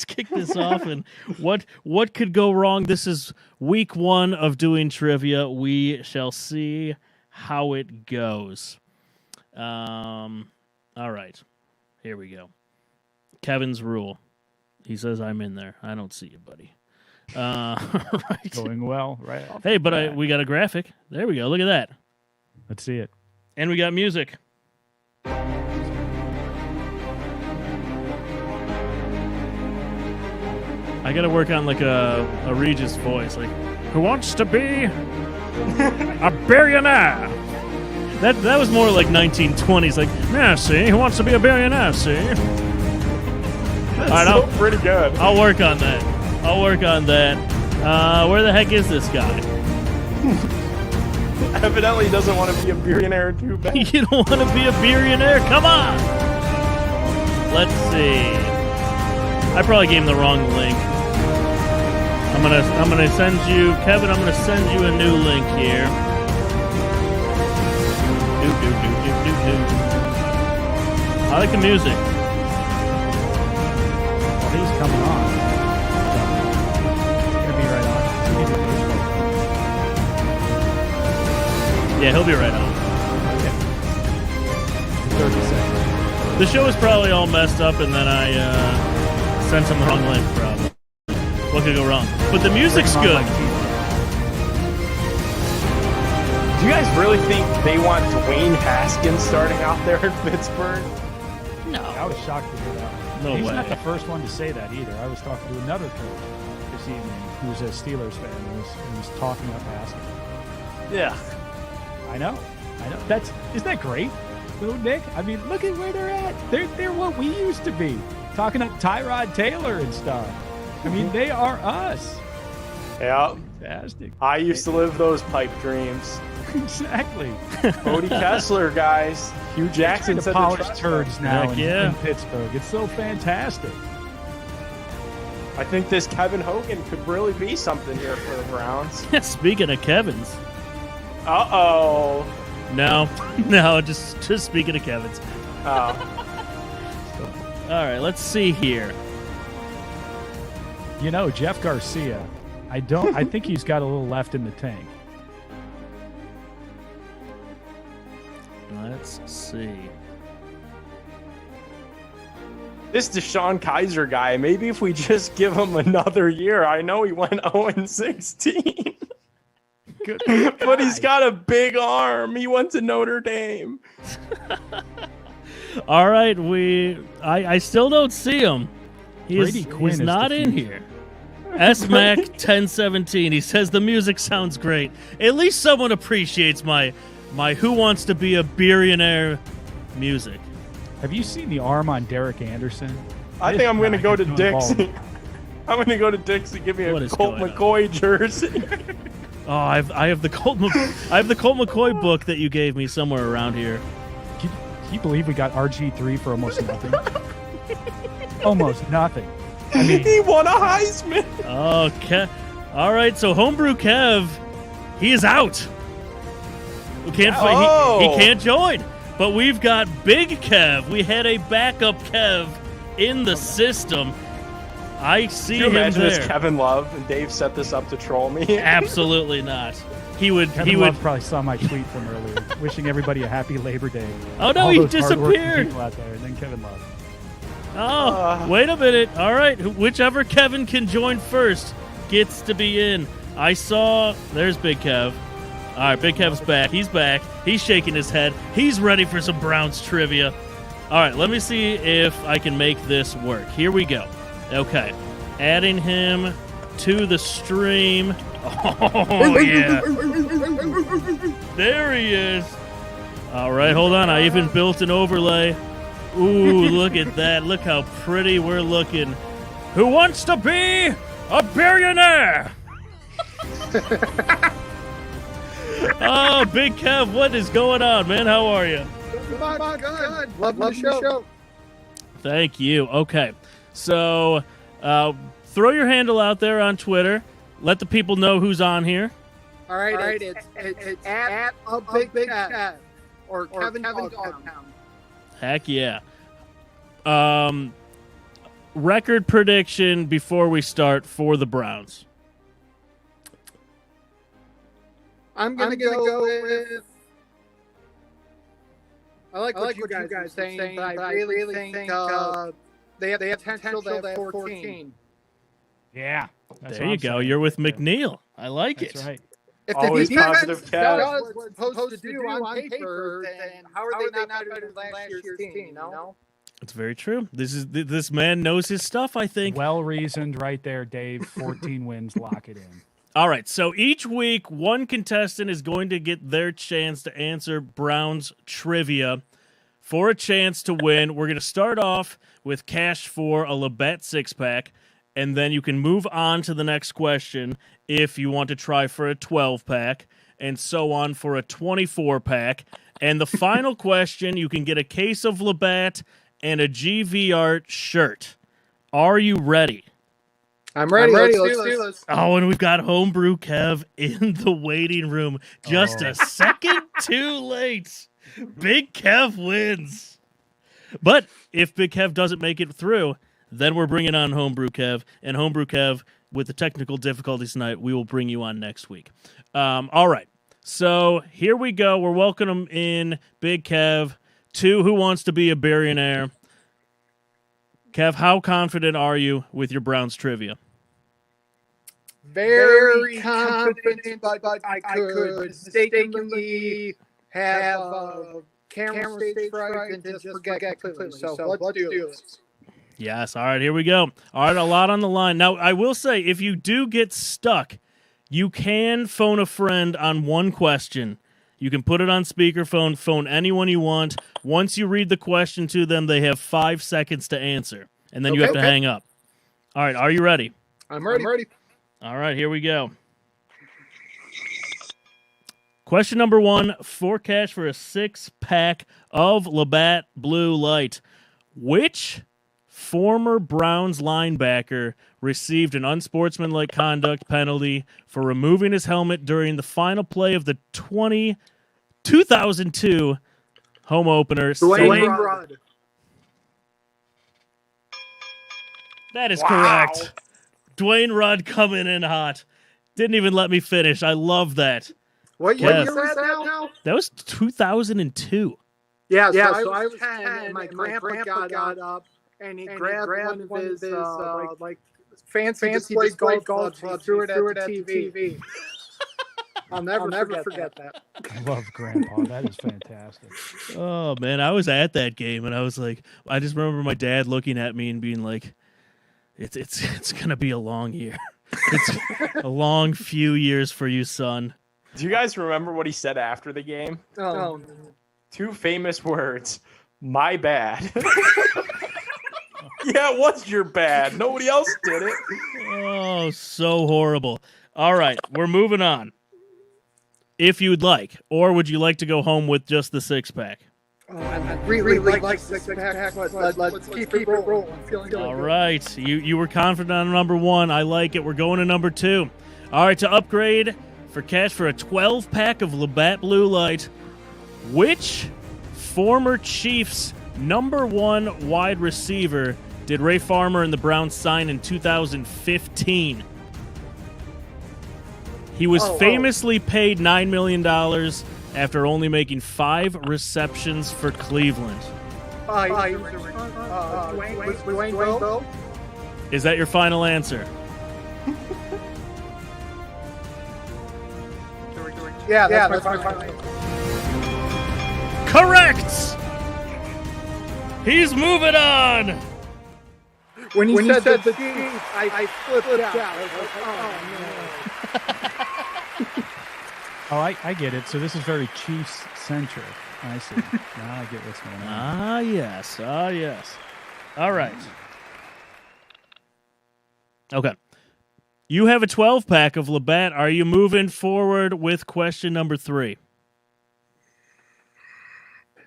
kick this off. And what could go wrong? This is week 1 of doing trivia. We shall see how it goes. All right, here we go. Kevin's rule. He says I'm in there. I don't see you, buddy. Right. Going well, right? Hey, but we got a graphic. There we go. Look at that. Let's see it. And we got music. I got to work on like a Regis voice. Like, who wants to be a billionaire? That was more like 1920s. Like, yeah, see? Who wants to be a billionaire, see? That's All right, still pretty good. I'll work on that. Where the heck is this guy? Evidently doesn't want to be a billionaire too bad. You don't want to be a billionaire? Come on! Let's see. I probably gave him the wrong link. I'm gonna send you, Kevin. I'm gonna send you a new link here. I like the music. Well, he's coming on. It's going to be right on. Yeah, he'll be right on. 30 seconds. The show is probably all messed up, and then I sent him the wrong link, probably. What could go wrong? But the music's Bring 'em good. on like TV. Do you guys really think they want Dwayne Haskins starting out there in Pittsburgh? No. I was shocked to hear that. No He's way. not the first one to say that either. I was talking to another coach this evening who's a Steelers fan and was talking up Haskins. Yeah. I know. Isn't that great? Little Nick. I mean, look at where they're at. They're what we used to be. Talking up Tyrod Taylor and stuff. I mean, they are us. Yeah. Fantastic. I used to live those pipe dreams. Exactly. Cody Kessler, guys. Hugh Jackson Trying to said polish the trust turds now Heck in, yeah. in Pittsburgh. It's so fantastic. I think this Kevin Hogan could really be something here for the Browns. Speaking of Kevin's. Uh-oh. No, just speaking of Kevin's. Oh. All right, let's see here. You know, Jeff Garcia, I think he's got a little left in the tank. Let's see. This Deshaun Kaiser guy, maybe if we just give him another year. I know he went 0-16. Good. But he's got a big arm. He went to Notre Dame. All right, I still don't see him. Brady Quinn He's is not the in future. here. SMAC 1017. He says the music sounds great. At least someone appreciates my Who Wants to Be a Billionaire music. Have you seen the arm on Derek Anderson? I think I'm going to go to Doing Dixie. ball. I'm going to go to Dixie. Give me What a is Colt going on? McCoy jersey. Oh, I have the Colt McCoy book that you gave me somewhere around here. Can you believe we got RG3 for almost nothing? Almost nothing. I mean, He won a Heisman. Okay. All right, so Homebrew Kev, he is out. We can't he can't join. But we've got Big Kev. We had a backup Kev in the system. I see Can you him imagine there. this Kevin Love and Dave set this up to troll me? Absolutely not. He would. Kevin Love probably saw my tweet from earlier, wishing everybody a happy Labor Day. Oh, no, All he those hardworking disappeared. people out there, and then Kevin Love. Oh, wait a minute. All right, whichever Kevin can join first gets to be in. I saw. There's Big Kev. All right, Big Kev's back. He's back. He's shaking his head. He's ready for some Browns trivia. All right, let me see if I can make this work. Here we go. Okay, adding him to the stream. Oh, yeah. There he is. All right, hold on. I even built an overlay. Ooh, look at that. Look how pretty we're looking. Who wants to be a billionaire? Oh, Big Kev, what is going on, man? How are you? Good. Love the show. Thank you. Okay, so throw your handle out there on Twitter. Let the people know who's on here. All right, it's at a big Kev or Kevin Dogtown. Heck yeah. Record prediction before we start for the Browns. I'm gonna go with. I like what you guys are saying, but I really think they have potential to have 14. Yeah. That's There what you I'm go. saying. You're with McNeil. I like That's it. right. If Always the defense positive, Kev. does what it's supposed to do on paper, then how are they not better than last year's team? You know? It's very true. This man knows his stuff, I think. Well reasoned right there, Dave. 14 wins, lock it in. All right, so each week, one contestant is going to get their chance to answer Browns trivia for a chance to win. We're going to start off with cash for a Labatt six-pack, and then you can move on to the next question if you want to try for a 12-pack, and so on for a 24-pack. And the final question, you can get a case of Labatt and a GV Art shirt. Are you ready? I'm ready. Let's do this. Oh, and we've got Homebrew Kev in the waiting room. Just a second too late. Big Kev wins. But if Big Kev doesn't make it through, then we're bringing on Homebrew Kev. And Homebrew Kev, with the technical difficulties tonight, we will bring you on next week. All right. So here we go. We're welcoming in Big Kev to Who Wants to Be a Billionaire. Kev, how confident are you with your Browns trivia? Very confident, but I could mistakenly have camera stage fright and just forget completely. So let's do this. Yes. All right, here we go. All right, a lot on the line. Now, I will say, if you do get stuck, you can phone a friend on one question. You can put it on speakerphone, phone anyone you want. Once you read the question to them, they have 5 seconds to answer, and then you have to hang up. All right, are you ready? I'm ready. All right, here we go. Question number 1, forecast for a 6-pack of Labatt Blue Light. Which former Browns linebacker received an unsportsmanlike conduct penalty for removing his helmet during the final play of the 2002 home opener? Dwayne Rudd. That is correct. Dwayne Rudd coming in hot. Didn't even let me finish. I love that. What year was that now? That was 2002. Yeah, so I was 10, and my grandpa got up, and he grabbed one of his like fancy display golf clubs, and threw it at the TV. I'll never forget that. I love Grandpa. That is fantastic. Oh, man, I was at that game, and I was like, I just remember my dad looking at me and being like, it's going to be a long year. It's a long few years for you, son. Do you guys remember what he said after the game? Oh. 2 famous words. My bad. Yeah, it was your bad. Nobody else did it. Oh, so horrible. All right, we're moving on. If you'd like, or would you like to go home with just the 6-pack? I really like 6-pack. Let's keep it rolling. I'm feeling good. All right, you were confident on number 1. I like it. We're going to number 2. All right, to upgrade for cash for a 12-pack of Labatt Blue Light, which former Chiefs number 1 wide receiver did Ray Farmer and the Browns sign in 2015? He was famously paid $9 million after only making 5 receptions for Cleveland. Dwayne Bowe? Is that your final answer? Yeah, that's my final answer. Correct! He's moving on! When you said the Chiefs, I flipped out. I was like, oh, no. Oh, I get it. So this is very Chiefs-centric. I see. Now I get what's going on. Ah, yes. Ah, yes. All right. Okay. You have a 12-pack of Labatt. Are you moving forward with question number 3?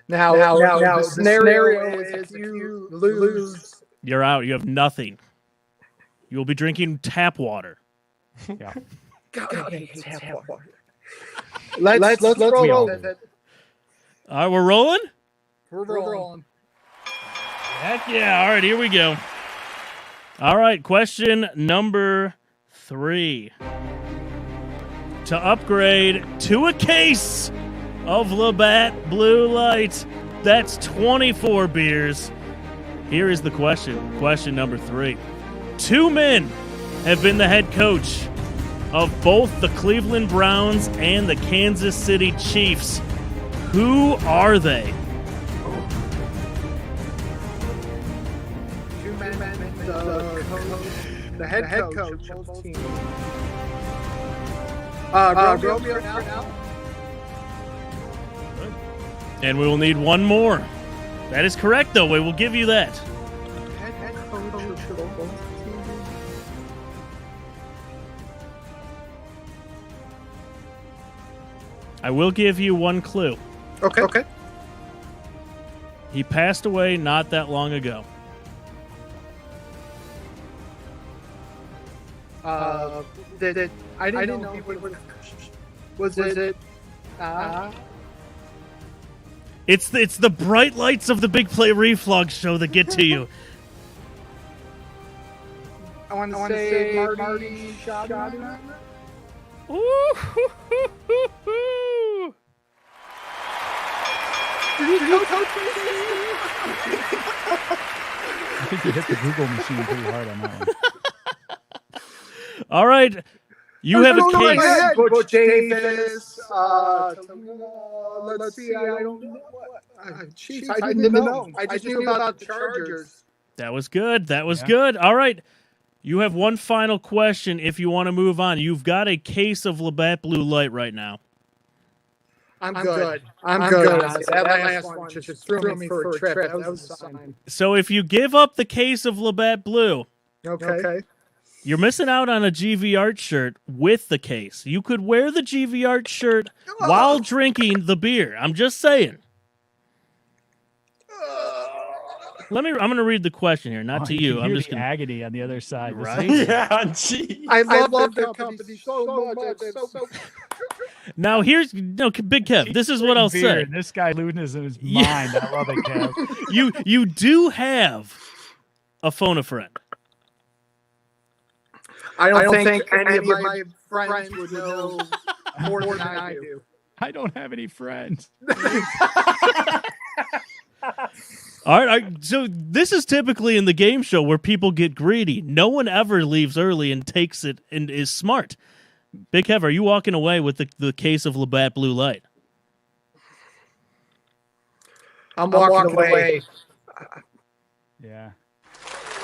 Now the scenario is if you lose. You're out. You have nothing. You will be drinking tap water. Yeah. God, I hate tap water. Let's roll. All right, we're rolling? We're rolling. Heck yeah. All right, here we go. All right, question number 3. To upgrade to a case of Labatt Blue Light, that's 24 beers. Here is the question. Question number 3. 2 men have been the head coach of both the Cleveland Browns and the Kansas City Chiefs. Who are they? 2 men, the head coach of both teams. Romeo Cornell. And we will need one more. That is correct, though. We will give you that. Head coach of both teams. I will give you one clue. Okay. He passed away not that long ago. I didn't know he would. Was it? It's the bright lights of the Big Play Reflux show that get to you. I want to say Marty Schottenheimer. Ooh, I think you hit the Google machine pretty hard on that one. All right. You have a case. Butch Davis. Let's see. I don't know. Jeez, I didn't know. I just knew about the Chargers. That was good. That was good. All right. You have one final question if you want to move on. You've got a case of Labatt Blue Light right now. I'm good. I'm good. That last one just threw me for a trip. That was a sign. So if you give up the case of Labatt Blue, Okay. you're missing out on a GV Art shirt with the case. You could wear the GV Art shirt while drinking the beer. I'm just saying. I'm going to read the question here, not to can you. I'm hear just the going to. agony on the other side. This Right? is- Yeah, gee. I love the company so much. So Now here's Big Kev. This is what I'll Beer, say. and this guy loses his Yeah. mind. I love it, Kev. You do have a phone a friend. I don't think any of my friends would know more than I do. I don't have any friends. All right, so this is typically in the game show where people get greedy. No one ever leaves early and takes it and is smart. Big Kev, are you walking away with the case of Labatt Blue Light? I'm walking away. Yeah.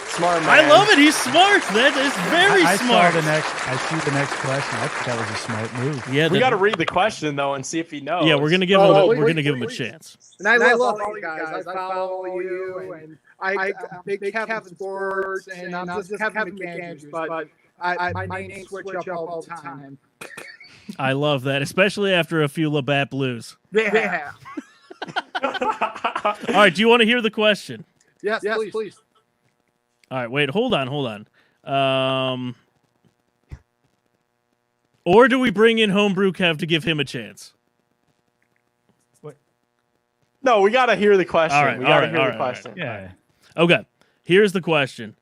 Smart man. I love it. He's smart. That is very I smart. I see the next question. I think that was a smart move. Yeah, We got to read the question though and see if he knows. Yeah, we're gonna give him. We're gonna give him a chance. And I love all you guys. I follow you, and I'm big Kevin Sports, and I'm just Kevin McAndrews, but my name switch up all the time. I love that, especially after a few Labatt Blues. Yeah. All right, do you want to hear the question? Yes, please. All right, wait, hold on. Or do we bring in Homebrew Kev to give him a chance? No, we got to hear the question. All right, we got to all hear right, the question. Yeah. Okay, here's the question.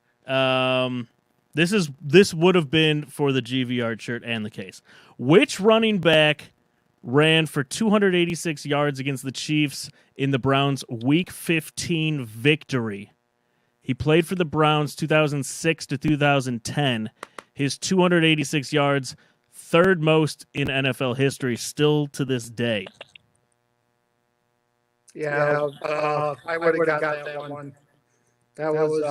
This would have been for the GV Art shirt and the case. Which running back ran for 286 yards against the Chiefs in the Browns' Week 15 victory? He played for the Browns 2006 to 2010. His 286 yards, third most in NFL history, still to this day. Yeah, I would have got that one. That was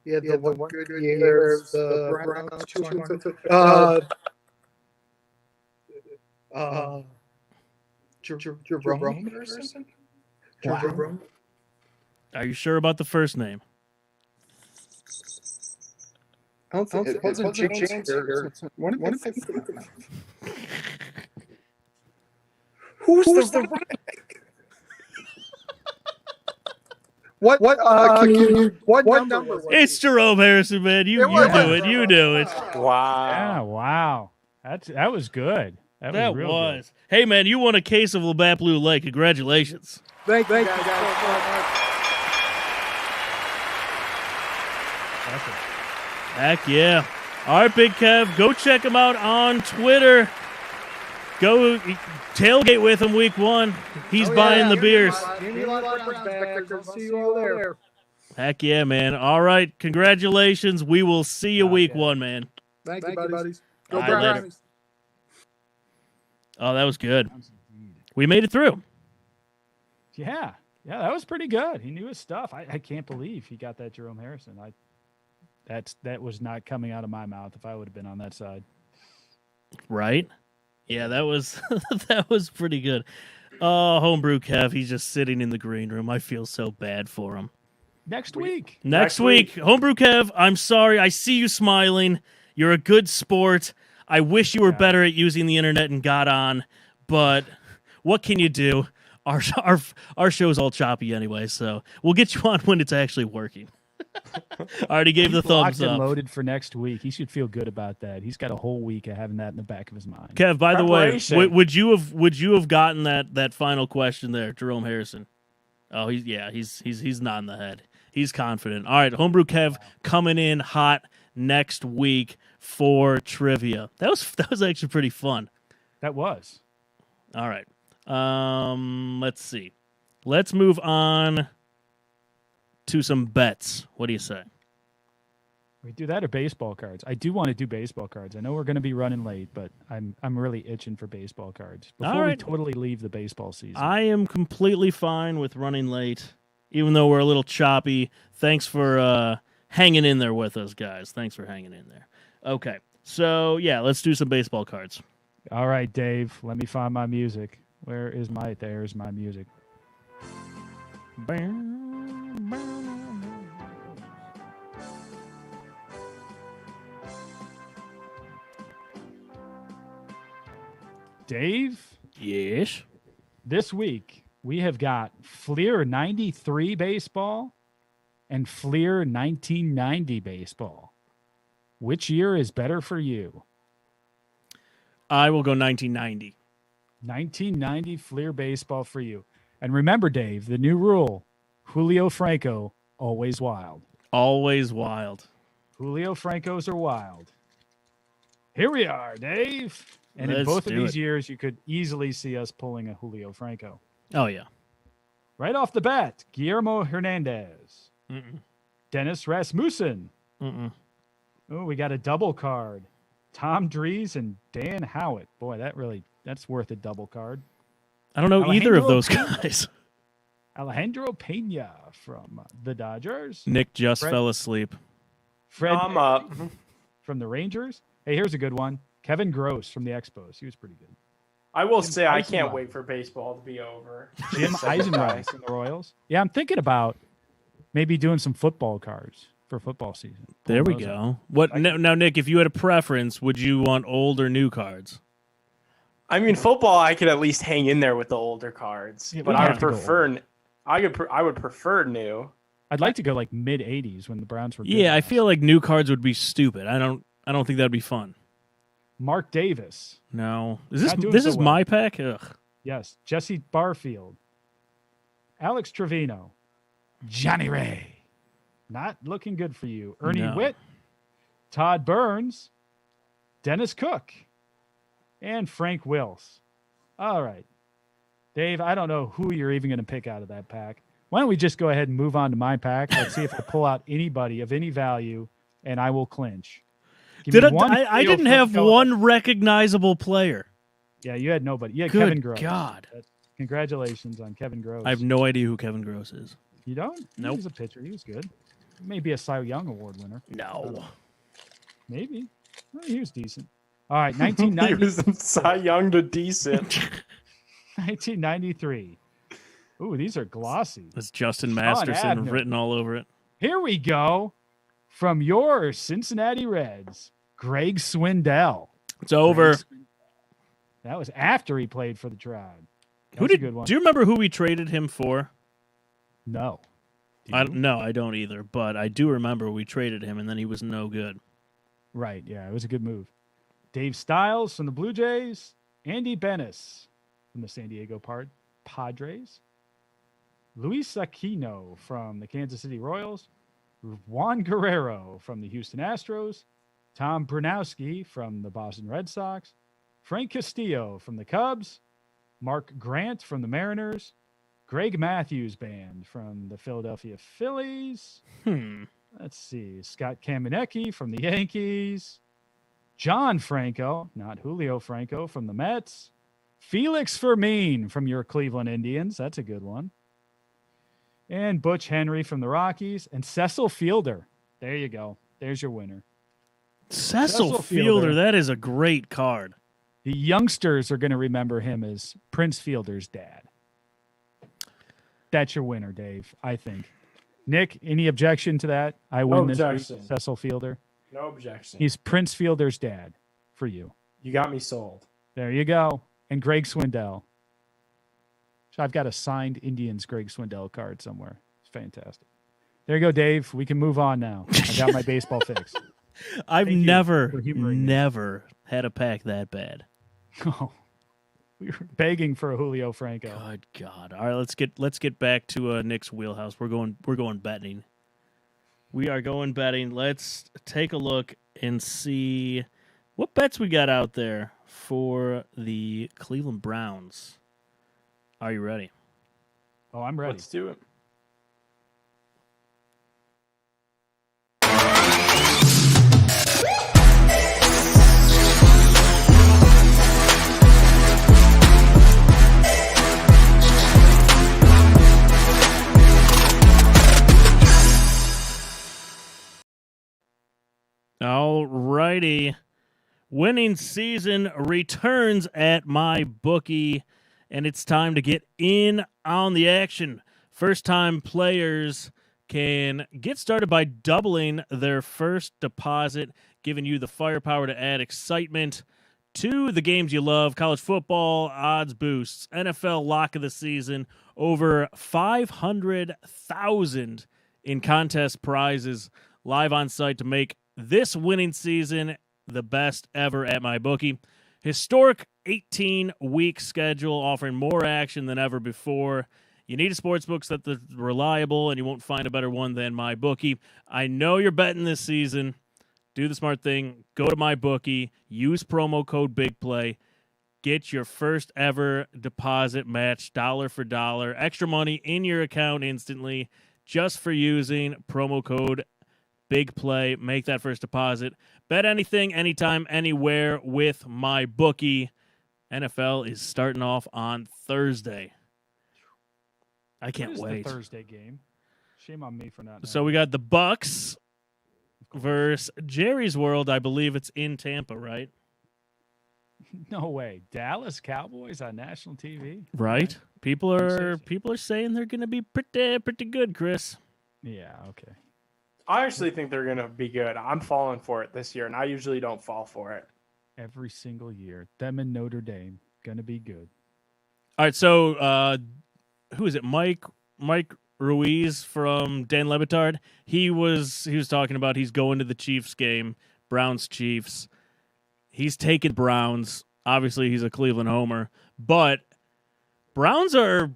the one good years. The Browns 200. Jerome or something. Jerome. Are you sure about the first name? I don't think it wasn't James. What Who's the running back? What number was It's Jerome Harrison, man. You do it. You do it. Wow. Yeah, wow. That was good. That That was real was. Hey, man, you won a case of Labatt Blue Light. Congratulations. Thank you, guys. Heck yeah. All right, Big Kev, go check him out on Twitter. Go tailgate with him week 1. He's buying the beers. Give me a lot of Browns back. I'll see you all there. Heck yeah, man. All right, congratulations. We will see you week 1, man. Thank you, buddies. Go All right, later. Browns. Oh, that was good. We made it through. Yeah, that was pretty good. He knew his stuff. I can't believe he got that Jerome Harrison. That was not coming out of my mouth if I would have been on that side. Right? Yeah, that was that was pretty good. Oh, Homebrew Kev, he's just sitting in the green room. I feel so bad for him. Next week. Next week, Homebrew Kev, I'm sorry. I see you smiling. You're a good sport. I wish you were better at using the internet and got on, but what can you do? Our show's all choppy anyway, so we'll get you on when it's actually working. Already gave the thumbs Locked and up. loaded for next week. He should feel good about that. He's got a whole week of having that in the back of his mind. Kev, by the way, Preparation. would you have gotten that final question there, Jerome Harrison? Oh, he's nodding the head. He's confident. All right, Homebrew Kev coming in hot next week for trivia. That was actually pretty fun. That was. All right. Let's see. Let's move on to some bets. What do you say? We do that or baseball cards? I do want to do baseball cards. I know we're going to be running late, but I'm really itching for baseball cards before All right. we totally leave the baseball season. I am completely fine with running late, even though we're a little choppy. Thanks for hanging in there with us, guys. Thanks for hanging in there. Okay, so yeah, let's do some baseball cards. All right, Dave. Let me find my music. Where is my? There's my music. Dave, Yes. this week we have got Fleer 93 baseball and Fleer 1990 baseball. Which year is better for you? I will go 1990. 1990 Fleer baseball for you. And remember, Dave, the new rule, Julio Franco, always wild. Always wild. Julio Francos are wild. Here we are, Dave. And in Let's both of do these it. years, you could easily see us pulling a Julio Franco. Oh, yeah. Right off the bat, Guillermo Hernandez, Mm-mm. Dennis Rasmussen. Mm-mm. Oh, we got a double card. Tom Dries and Dan Howitt. Boy, that's worth a double card. I don't know either of Alejandro those Pena. guys. Alejandro Pena from the Dodgers. Nick just Fred- fell asleep. Fred I'm up. from the Rangers. Hey, here's a good one. Kevin Gross from the Expos. He was pretty good. I will say I Eisenreich. can't wait for baseball to be over. Jim Eisenreich from the Royals. Yeah, I'm thinking about maybe doing some football cards for football season. There we Pulling those out. go. What now, Nick? If you had a preference, would you want old or new cards? I mean, football I could at least hang in there with the older cards, Yeah, but we I have would to go prefer. I would prefer new. I'd like to go like mid 80s when the Browns were good. Yeah, I feel like new cards would be stupid. I don't think that'd be fun. Mark Davis. No, is this Not doing this so is well. my pack? Ugh. Yes. Jesse Barfield. Alex Trevino. Johnny Ray. Not looking good for you. Ernie No. Witt. Todd Burns. Dennis Cook. And Frank Wills. All right. Dave, I don't know who you're even going to pick out of that pack. Why don't we just go ahead and move on to my pack? Let's see if I pull out anybody of any value, and I will clinch. Give Did me I? one I Julio didn't have Franco. one recognizable player. Yeah, you had nobody. You had Good Kevin Gross. God. Congratulations on Kevin Gross. I have no idea who Kevin Gross is. You don't? Nope. He was a pitcher. He was good. Maybe a Cy Young Award winner. No. Maybe. Well, he was decent. All right, He 1990, was in Cy Young to decent. 1993. Ooh, these are glossy. That's Justin Sean Masterson Abner. written all over it. Here we go. From your Cincinnati Reds, Greg Swindell. It's over. That was after he played for the Tribe. That Who was a did? good one. Do you remember who we traded him for? No. Do I you? no, I don't either. But I do remember we traded him, and then he was no good. Right, yeah, it was a good move. Dave Stiles from the Blue Jays, Andy Benes from the San Diego Padres, Luis Aquino from the Kansas City Royals, Juan Guerrero from the Houston Astros, Tom Brunowski from the Boston Red Sox, Frank Castillo from the Cubs, Mark Grant from the Mariners, Greg Matthews Band from the Philadelphia Phillies. Let's see. Scott Kamenecki from the Yankees. John Franco, not Julio Franco, from the Mets. Felix Fermin from your Cleveland Indians. That's a good one. And Butch Henry from the Rockies. And Cecil Fielder. There you go. There's your winner. Cecil Fielder. Fielder, that is a great card. The youngsters are going to remember him as Prince Fielder's dad. That's your winner, Dave, I think. Nick, any objection to that? I win this objection. week, Cecil Fielder. No objection. He's Prince Fielder's dad for you. You got me sold. There you go. And Greg Swindell. So I've got a signed Indians Greg Swindell card somewhere. It's fantastic. There you go, Dave. We can move on now. I got my baseball fix. I've Thank you never, for humoring me. never had a pack that bad. Oh, we were begging for a Julio Franco. Good God! All right, let's get back to Nick's wheelhouse. We're going betting. We are going betting. Let's take a look and see what bets we got out there for the Cleveland Browns. Are you ready? Oh, I'm ready. Let's do it. All righty. Winning season returns at my bookie, and it's time to get in on the action. First-time players can get started by doubling their first deposit, giving you the firepower to add excitement to the games you love. College football odds boosts, NFL lock of the season, over $500,000 in contest prizes live on site to make this winning season the best ever at MyBookie. Historic 18-week schedule offering more action than ever before. You need a sportsbook that's reliable, and you won't find a better one than MyBookie. I know you're betting this season. Do the smart thing. Go to MyBookie. Use promo code BIGPLAY. Get your first ever deposit match dollar for dollar. Extra money in your account instantly just for using promo code BIGPLAY. Make that first deposit. Bet anything, anytime, anywhere with MyBookie. NFL is starting off on Thursday. I can't wait. The Thursday game. Shame on me for not. So we got the Bucks versus Jerry's World. I believe it's in Tampa, right? No way. Dallas Cowboys on national TV. Right. People are saying they're going to be pretty good, Chris. Yeah. Okay. I actually think they're going to be good. I'm falling for it this year, and I usually don't fall for it. Every single year. Them and Notre Dame. Going to be good. All right, so who is it? Mike Ruiz from Dan Le Batard. He was talking about he's going to the Chiefs game, Browns-Chiefs. He's taking Browns. Obviously, he's a Cleveland homer. But Browns are,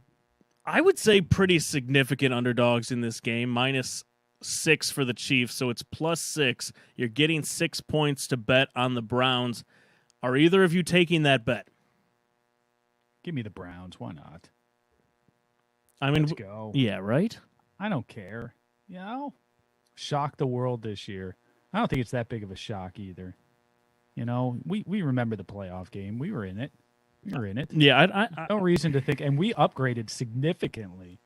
I would say, pretty significant underdogs in this game, -6 for the Chiefs, so it's +6. You're getting 6 points to bet on the Browns. Are either of you taking that bet? Give me the Browns. Why not? I mean, let's go. Yeah, right? I don't care. You know, shock the world this year. I don't think it's that big of a shock either. You know, we remember the playoff game. We were in it. Yeah, no reason to think. And we upgraded significantly.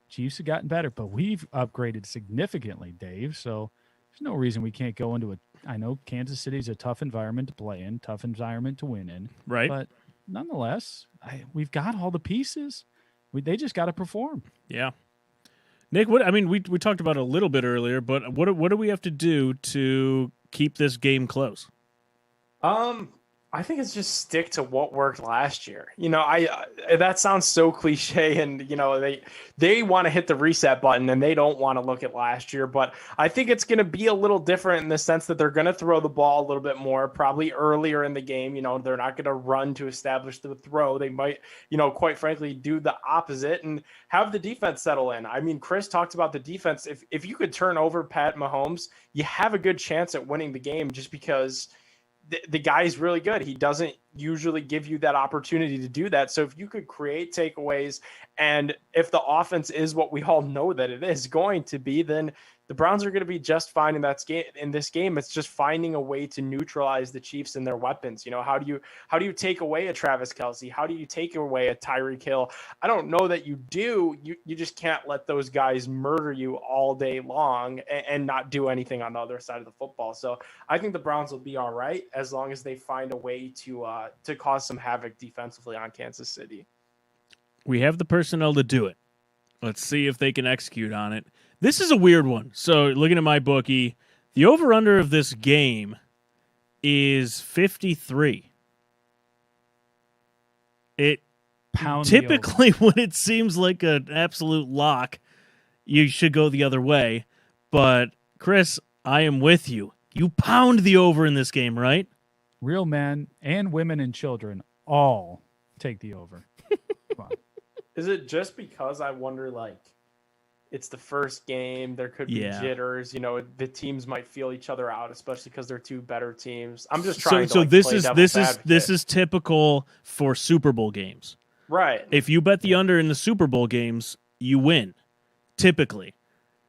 Chiefs have gotten better, but we've upgraded significantly, Dave. So there's no reason we can't go into I know Kansas City's a tough environment to play in, tough environment to win in. Right. But nonetheless, we've got all the pieces. They just got to perform. Yeah. Nick, we talked about it a little bit earlier, but what do we have to do to keep this game close? I think it's just stick to what worked last year. You know, that sounds so cliche, and you know they want to hit the reset button and they don't want to look at last year. But I think it's going to be a little different in the sense that they're going to throw the ball a little bit more, probably earlier in the game. You know, they're not going to run to establish the throw. They might, you know, quite frankly, do the opposite and have the defense settle in. I mean, Chris talked about the defense. If you could turn over Pat Mahomes, you have a good chance at winning the game just because the guy's really good. He doesn't usually give you that opportunity to do that. So if you could create takeaways, and if the offense is what we all know that it is going to be, then the Browns are going to be just fine in this game. It's just finding a way to neutralize the Chiefs and their weapons. You know, how do you take away a Travis Kelce? How do you take away a Tyreek Hill? I don't know that you do. You just can't let those guys murder you all day long and not do anything on the other side of the football. So I think the Browns will be all right as long as they find a way to cause some havoc defensively on Kansas City. We have the personnel to do it. Let's see if they can execute on it. This is a weird one. So looking at MyBookie, the over-under of this game is 53. Typically when it seems like an absolute lock, you should go the other way. But Chris, I am with you. You pound the over in this game, right? Real men and women and children all take the over. Come on. Is it just because I wonder, like, it's the first game, there could be jitters, you know, the teams might feel each other out, especially because they're two better teams. I'm just trying to this is typical for Super Bowl games. Right. If you bet the under in the Super Bowl games, you win, typically.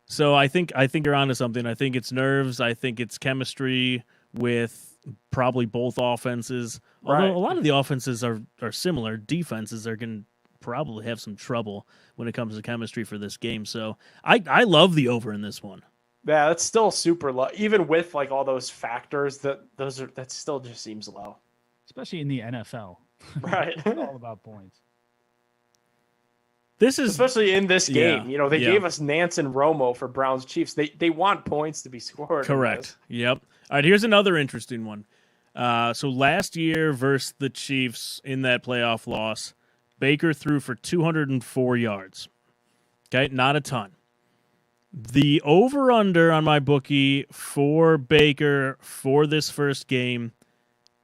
So I think you're onto something. I think it's nerves. I think it's chemistry with probably both offenses. Although Right. a lot of the offenses are similar, defenses are going to probably have some trouble when it comes to chemistry for this game. So I love the over in this one. Yeah, that's still super low. Even with like all those factors, that still just seems low. Especially in the NFL. Right. It's all about points. This is Especially in this game. Yeah, They yeah. gave us Nance and Romo for Browns Chiefs. They want points to be scored. in correct. this. Yep. All right, here's another interesting one. So last year versus the Chiefs in that playoff loss, Baker threw for 204 yards. Okay, not a ton. The over-under on my bookie for Baker for this first game,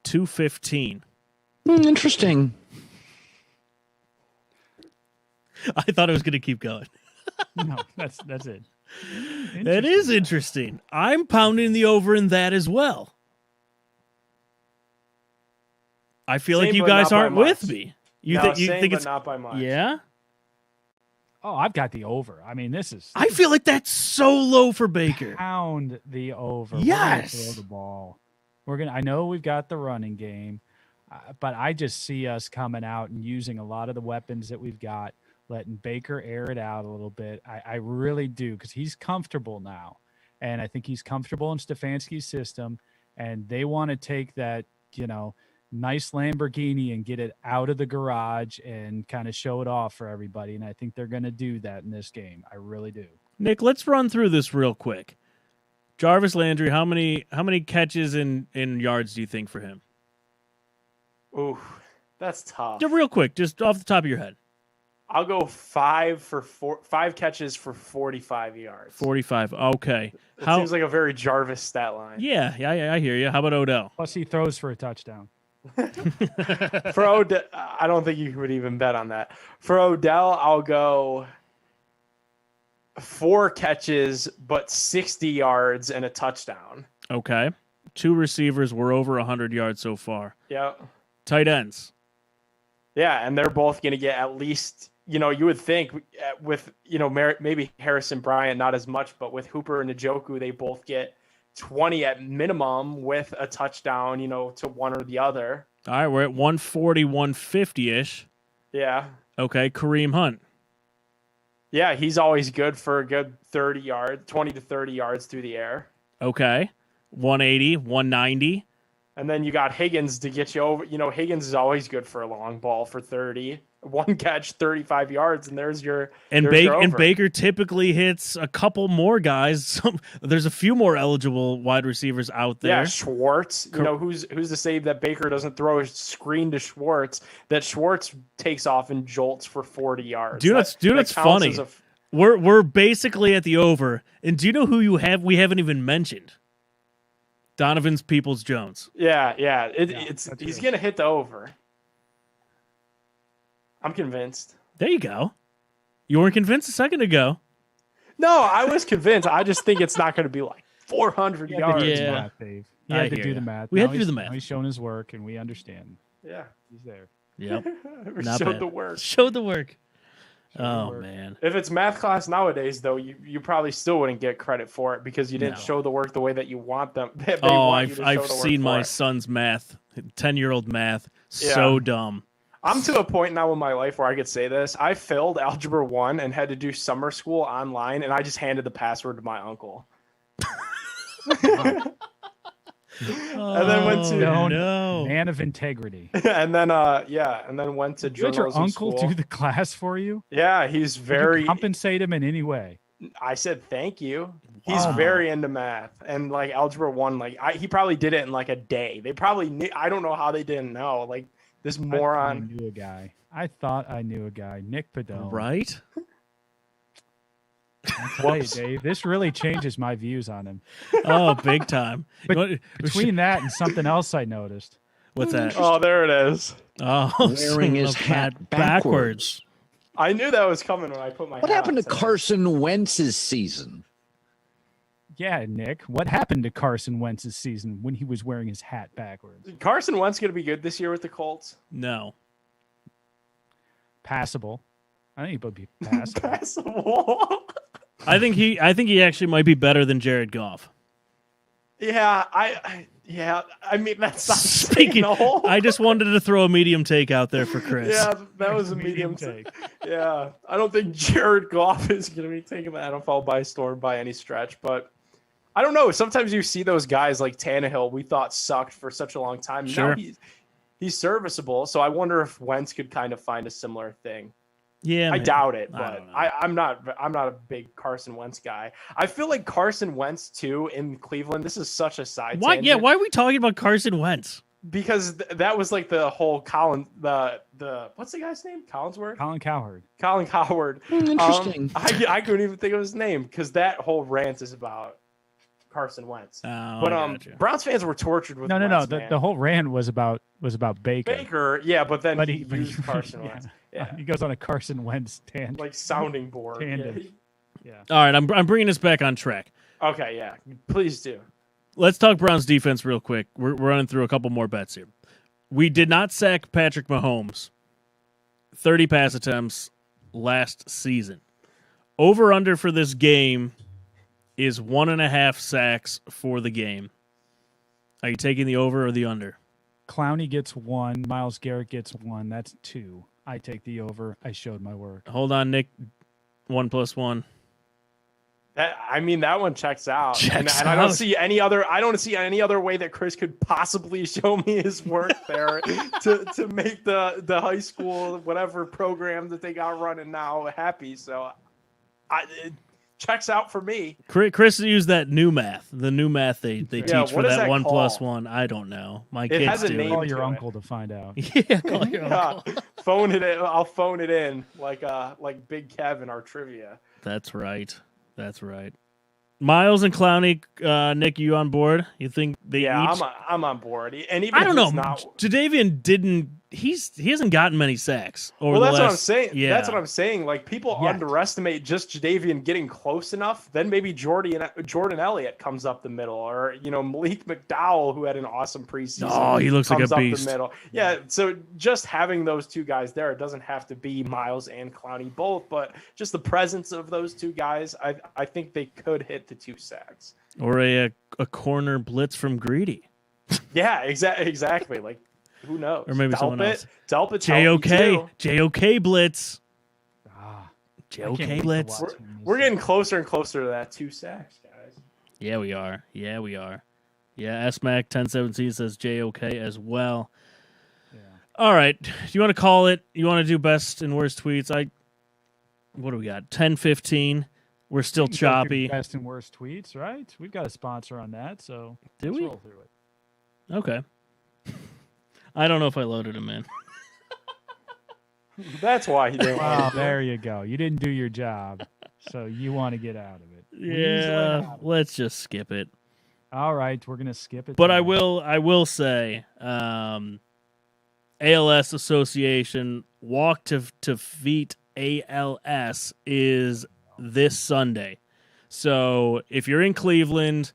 215. Interesting. I thought I was going to keep going. No, that's it. That is interesting. I'm pounding the over in that as well. I feel like Same, you but guys not by aren't with much. me. You No, think same, but it's not by much. yeah? Oh, I've got the over. I mean, this is I feel like that's so low for Baker. pound the over. Yes. We're gonna throw the ball. I know we've got the running game, but I just see us coming out and using a lot of the weapons that we've got, letting Baker air it out a little bit. I really do, because he's comfortable now, and I think he's comfortable in Stefanski's system, and they want to take that, nice Lamborghini and get it out of the garage and kind of show it off for everybody. And I think they're going to do that in this game. I really do. Nick, let's run through this real quick. Jarvis Landry, how many catches in yards do you think for him? Ooh, that's tough. Just real quick, just off the top of your head. I'll go 5 catches for 45 yards. 45. Okay. It seems like a very Jarvis stat line. Yeah, I hear you. How about Odell? Plus, he throws for a touchdown. For Odell, I don't think you would even bet on that. For Odell, I'll go 4 catches, but 60 yards and a touchdown. Okay. 2 receivers were over 100 yards so far. Yep. Tight ends. Yeah, and they're both going to get at least, you would think with, maybe Harrison Bryant, not as much, but with Hooper and Njoku, they both get 20 at minimum with a touchdown, to one or the other. All right, we're at 140, 150-ish. Yeah. Okay, Kareem Hunt. Yeah, he's always good for a good 20 to 30 yards through the air. Okay, 180, 190. And then you got Higgins to get you over. Higgins is always good for a long ball for 30. 1 catch, 35 yards, and there's your And over. Baker typically hits a couple more guys. There's a few more eligible wide receivers out there. Yeah, Schwartz. Who's to say that Baker doesn't throw a screen to Schwartz, that Schwartz takes off and jolts for 40 yards. It's funny. We're basically at the over. And do you know who we haven't even mentioned? Donovan Peoples-Jones. Yeah. He's going to hit the over. I'm convinced. There you go. You weren't convinced a second ago. No, I was convinced. I just think it's not going to be like 400 yards. Yeah. Math, Dave. He had to do the math. We had to do the math. Now he's shown his work, and we understand. Yeah. He's there. Yep. Showed the work. Showed the work. Man. If it's math class nowadays, though, you probably still wouldn't get credit for it because you didn't show the work the way that you want them. I've seen my son's math, 10-year-old math. So dumb. I'm to a point now in my life where I could say this. I failed Algebra 1 and had to do summer school online, and I just handed the password to my uncle. And then went to man of integrity. And then went to Did your journalism uncle school. do the class for you? Yeah, he's very. Did you compensate him in any way? I said thank you. He's very into math and like Algebra 1. He probably did it in like a day. They probably knew. I don't know how they didn't know. Like this moron. I knew a guy. I thought I knew a guy, Nick Padone. Right? I'll tell you, Dave, this really changes my views on him. Oh, big time. But between that and something else I noticed. What's that? Oh, there it is. Oh, Wearing his hat backwards. I knew that was coming when I put my. What happened to Carson Wentz's season? Yeah, Nick. What happened to Carson Wentz's season when he was wearing his hat backwards? Carson Wentz going to be good this year with the Colts? No. passable. I think he would be passable. Passable. I think he actually might be better than Jared Goff. Yeah, I mean that's not Speaking, no. I just wanted to throw a medium take out there for Chris. Yeah, that was a medium take. Yeah, I don't think Jared Goff is going to be taking the NFL by storm by any stretch, but I don't know. Sometimes you see those guys like Tannehill we thought sucked for such a long time. Sure. Now he's serviceable, so I wonder if Wentz could kind of find a similar thing. Yeah, I maybe. doubt it, I but don't know. I'm not a big Carson Wentz guy. I feel like Carson Wentz too in Cleveland. This is such a side Why? tangent. Yeah, why are we talking about Carson Wentz? Because that was like the whole Colin the what's the guy's name? Collinsworth? Colin Cowherd. Colin Cowherd. Interesting. I couldn't even think of his name because that whole rant is about Carson Wentz. Oh, But I gotcha. Browns fans were tortured with No. Wentz, The, man. the whole rant was about Baker. Baker, yeah, but then But he used Carson yeah. Wentz. Yeah. He goes on a Carson Wentz tangent. Like sounding board. Tandem. Yeah. Yeah. All right, I'm bringing us back on track. Okay, yeah. Please do. Let's talk Browns defense real quick. We're running through a couple more bets here. We did not sack Patrick Mahomes. 30 pass attempts last season. Over under for this game is 1.5 sacks for the game. Are you taking the over or the under? Clowney gets 1. Myles Garrett gets 1. That's 2. I take the over. I showed my work. Hold on, Nick. 1 + 1. That one checks out. Checks and I don't out. see any other way that Chris could possibly show me his work there to make the high school whatever program that they got running now happy. So it checks out for me. Chris used that new math. The new math they Yeah, teach what for is that that 1 called? + 1. I don't know. My It kids has a do. name. Call to your it. uncle to find out. Yeah, call your uncle. Yeah, phone it in. I'll phone it in like Big Kev in our trivia. That's right. That's right. Miles and Clowney, Nick, you on board? You think they Yeah, each? I'm on board. And even I don't if know. it's not, Jadavian didn't. He hasn't gotten many sacks over well, the that's last. what I'm saying. Yeah, That's what I'm saying. Like people Yeah. underestimate just Jadavian getting close enough. Then maybe Jordan Elliott comes up the middle, or Malik McDowell, who had an awesome preseason. Oh, he looks like comes a up beast. the middle. Yeah. So just having those two guys there, it doesn't have to be Miles and Clowney both, but just the presence of those two guys, I think they could hit the 2 sacks. or a corner blitz from Greedy, Yeah, exactly. Like who knows? or maybe someone else. Delpit's JOK blitz. Ah, I JOK can't wait to blitz. watch him. We're getting closer and closer to that 2 sacks, guys. Yeah, we are. Yeah, SMAC 1017 says JOK as well. Yeah. All right. Do you want to call it? You want to do best and worst tweets? What do we got? 10:15. We're still We can go through choppy. Best and worst tweets, right? We've got a sponsor on that, so Do let's we? roll through it. Okay. I don't know if I loaded him in. That's why he didn't. Well, there you go. You didn't do your job, so you want to get out of it. We usually Yeah, have it. let's just skip it. All right, we're gonna skip it. But I then. will say, ALS Association Walk to Feet ALS is this Sunday. So if you're in Cleveland,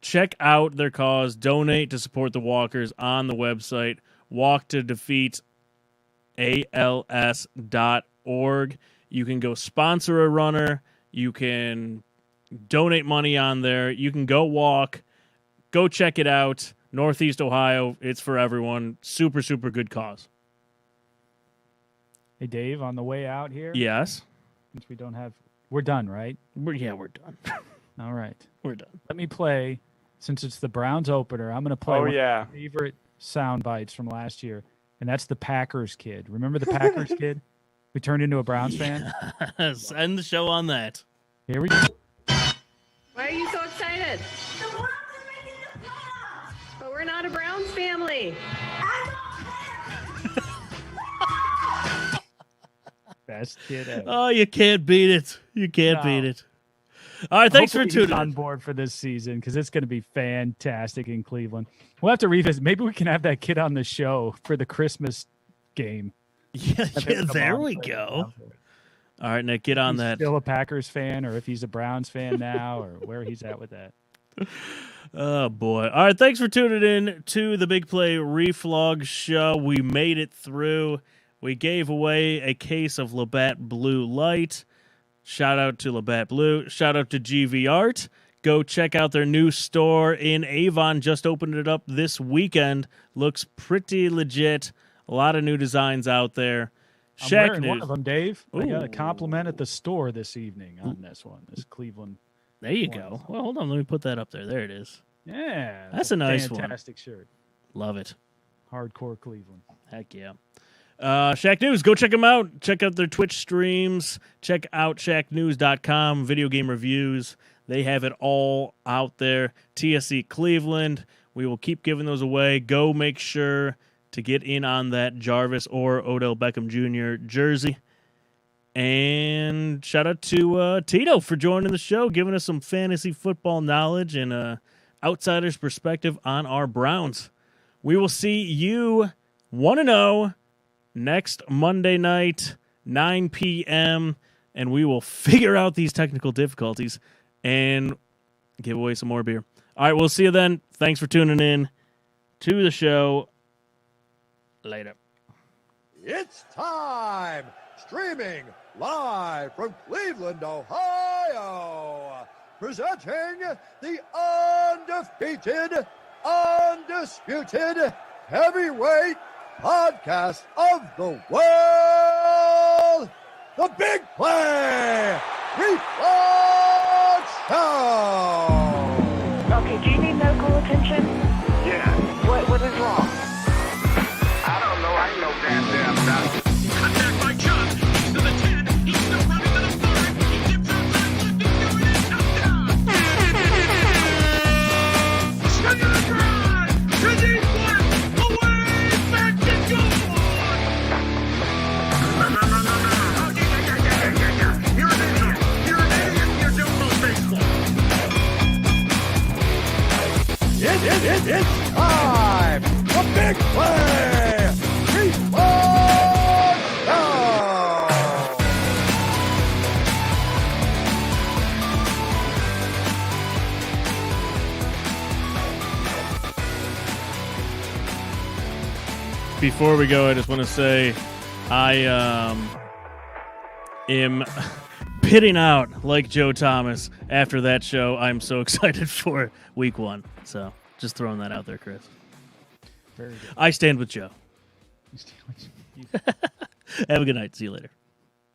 check out their cause. Donate to support the walkers on the website, walktodefeatals.org. You can go sponsor a runner. You can donate money on there. You can go walk. Go check it out. Northeast Ohio. It's for everyone. Super, super good cause. Hey, Dave, on the way out here. Yes. Since we're done, right? We're done. All right. We're done. Let me play. Since it's the Browns opener, I'm gonna play Oh, one yeah. of my favorite sound bites from last year, and that's the Packers kid. Remember the Packers kid who turned into a Browns fan? Yes. End the show on that. Here we go. Why are you so excited? But we're not a Browns family. Best kid ever. Oh, you can't beat it. You can't beat it. All right, thanks for Hopefully he's tuning on in. board for this season because it's going to be fantastic in Cleveland. We'll have to revisit. Maybe we can have that kid on the show for the Christmas game. Yeah, there we go. All right, Nick, get on He's that. Still a Packers fan, or if he's a Browns fan now, or where he's at with that. Oh, boy. All right, thanks for tuning in to the Big Play Reflog Show. We made it through. we gave away a case of Labatt Blue Light. Shout out to Labatt Blue. Shout out to GV Art. Go check out their new store in Avon. Just opened it up this weekend. Looks pretty legit. A lot of new designs out there. I'm Shaq wearing News. one of them, Dave. I got a Ooh. compliment at the store this evening on this one. This Cleveland. There you go. Well, hold on. Let me put that up there. There it is. Yeah. That's a nice one. Fantastic shirt. Love it. Hardcore Cleveland. Heck yeah. Shaq News, go check them out. Check out their Twitch streams. Check out shacknews.com, video game reviews. They have it all out there. TSC Cleveland. We will keep giving those away. Go make sure to get in on that Jarvis or Odell Beckham Jr. jersey. And shout out to Tito for joining the show, giving us some fantasy football knowledge and outsider's perspective on our Browns. We will see you 1-0 next Monday night, 9 p.m., and we will figure out these technical difficulties and give away some more beer. All right, we'll see you then. Thanks for tuning in to the show. Later. It's time! Streaming live from Cleveland, Ohio, presenting the undefeated, undisputed heavyweight podcast of the world, the Big Play Reflux Show. Okay, do you need medical attention? Yeah. What is wrong? I don't know. I ain't no goddamn doctor. Contact by Chuck. He's to the 10. He's still running to the 5. He dips outside one. He's doing it. Touchdown. Swing of the drive. To deep left. Away. Back to goal. Oh, yeah. You're an idiot. You're an idiot. You don't know baseball. It's time! The Big Play Reflux Show. Before we go, I just want to say I am pitting out like Joe Thomas after that show. I'm so excited for week 1. So just throwing that out there, Chris. Very good. I stand with Joe. Have a good night. See you later.